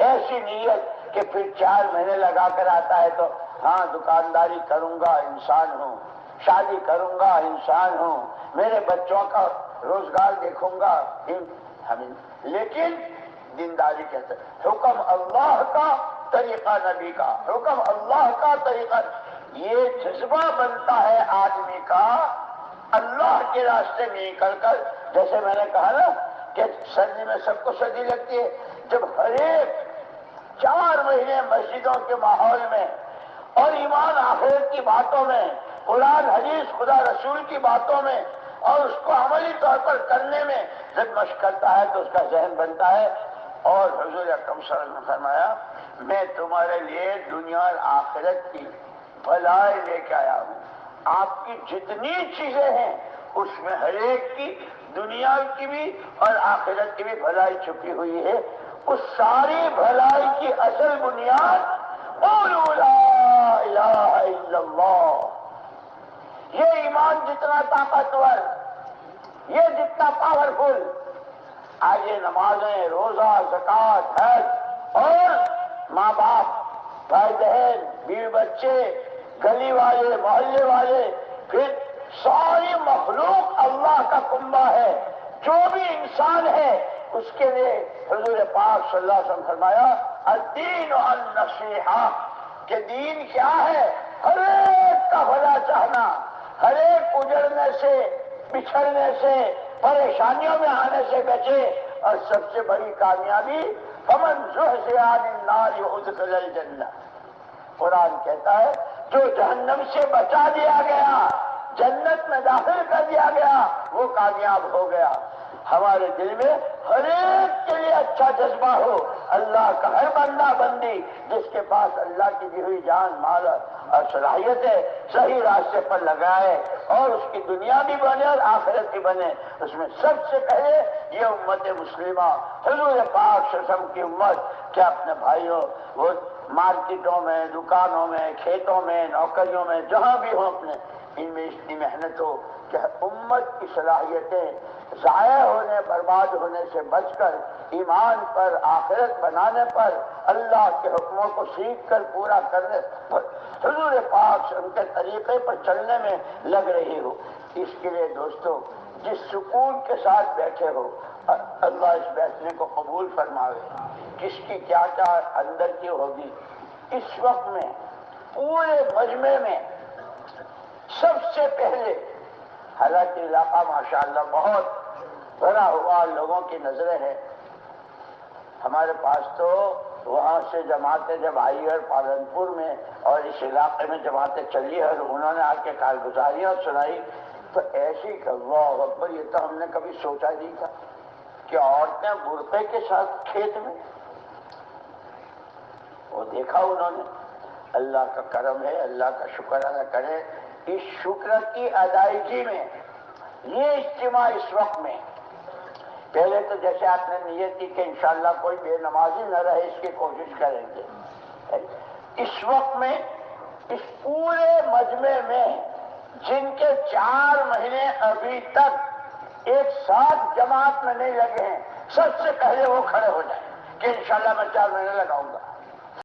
ایسی نیت کہ پھر 4 مہینے لگا کر آتا ہے تو ہاں دکانداری کروں گا انسان ہوں، شادی کروں گا انسان ہوں، میرے بچوں کا روزگار دیکھوں گا، لیکن دینداری کہتے ہیں حکم اللہ کا طریقہ نبی کا، حکم اللہ کا طریقہ، یہ جذبہ بنتا ہے آدمی کا اللہ کے راستے میں نکل کر۔ جیسے میں نے کہا نا کہ سردی میں سب کو سردی لگتی ہے، جب ہر ایک 4 مہینے مسجدوں کے ماحول میں اور ایمان آخرت کی باتوں میں، قرآن حدیث خدا رسول کی باتوں میں، اور اس کو عملی طور پر کرنے میں جب مشق کرتا ہے تو اس کا ذہن بنتا ہے۔ اور حضور اکرم صلی اللہ علیہ وسلم نے فرمایا میں تمہارے لیے دنیا اور آخرت کی بھلائی لے کے آیا ہوں، آپ کی جتنی چیزیں ہیں اس میں ہر ایک کی، دنیا کی بھی اور آخرت کی بھی بھلائی چھپی ہوئی ہے۔ اس ساری بھلائی کی اصل بنیاد قولوا لا الہ الا اللہ، یہ ایمان جتنا طاقتور، یہ جتنا پاورفل، آج یہ نمازیں، روزہ، زکوٰۃ، حج، اور ماں باپ، بھائی بہن، بیوی بچے، گلی والے، محلے والے، پھر ساری مخلوق اللہ کا کنبہ ہے، جو بھی انسان ہے اس کے لیے حضور پاک صلی اللہ علیہ وسلم فرمایا الدین النصیحہ، کہ دین کیا ہے؟ ہر ایک کا بھلا چاہنا، ہر ایک اجڑنے سے، بچھڑنے سے، پریشانیوں میں آنے سے بچے، اور سب سے بڑی کامیابی فمن زحزح عن النار وادخل الجنہ، قرآن کہتا ہے جو جہنم سے بچا دیا گیا، جنت میں داخل کر دیا گیا، وہ کامیاب ہو گیا۔ ہمارے دل میں ہر ایک کے لیے اچھا جذبہ ہو، اللہ کا ہر بندہ بندی جس کے پاس اللہ کی دی ہوئی جان، مال اور صلاحیتیں صحیح راستے پر لگائے، اور اس کی دنیا بھی بنے اور آخرت بھی بنے۔ اس میں سب سے پہلے یہ امت مسلمہ حضور پاک صلی اللہ علیہ وسلم کی امت کہ اپنے بھائیوں، وہ مارکیٹوں میں، دکانوں میں، کھیتوں میں، نوکریوں میں، جہاں بھی ہوں، اپنے ان میں اتنی محنت ہو کہ امت کی صلاحیتیں ضائع ہونے، برباد ہونے سے بچ کر ایمان پر، آخرت بنانے پر، اللہ کے حکموں کو سیکھ کر پورا کرنے پر، حضور پاک ان کے طریقے پر چلنے میں لگ رہی ہو۔ اس کے لیے دوستو جس سکون کے ساتھ بیٹھے ہو، اللہ اس بیٹھنے کو قبول فرماوے، کس کی کیا کیا اندر کی ہوگی۔ اس وقت میں پورے مجمع میں سب سے پہلے، حالانکہ علاقہ ماشاءاللہ بہت بھرا ہوا لوگوں کی نظریں ہیں، ہمارے پاس تو وہاں سے جماعتیں جب آئی اور پالنپور میں اور اس علاقے میں جماعتیں چلی اور انہوں نے آ کے کارگزاریاں سنائی تو ایسی کہ اللہ اکبر، یہ تو ہم نے کبھی سوچا نہیں تھا کہ عورتیں برقعے کے ساتھ کھیت میں، وہ دیکھا انہوں نے۔ اللہ کا کرم ہے، اللہ کا شکر ادا کریں۔ اس شکر کی ادائیگی میں یہ اجتماع اس وقت میں، پہلے تو جیسے آپ نے نیت کی کہ انشاءاللہ کوئی بے نمازی نہ رہے، اس کی کوشش کریں گے۔ اس وقت میں اس پورے مجمع میں جن کے 4 مہینے ابھی تک ایک ساتھ جماعت میں نہیں لگے ہیں، سب سے پہلے وہ کھڑے ہو جائیں کہ انشاءاللہ میں 4 مہینے لگاؤں گا۔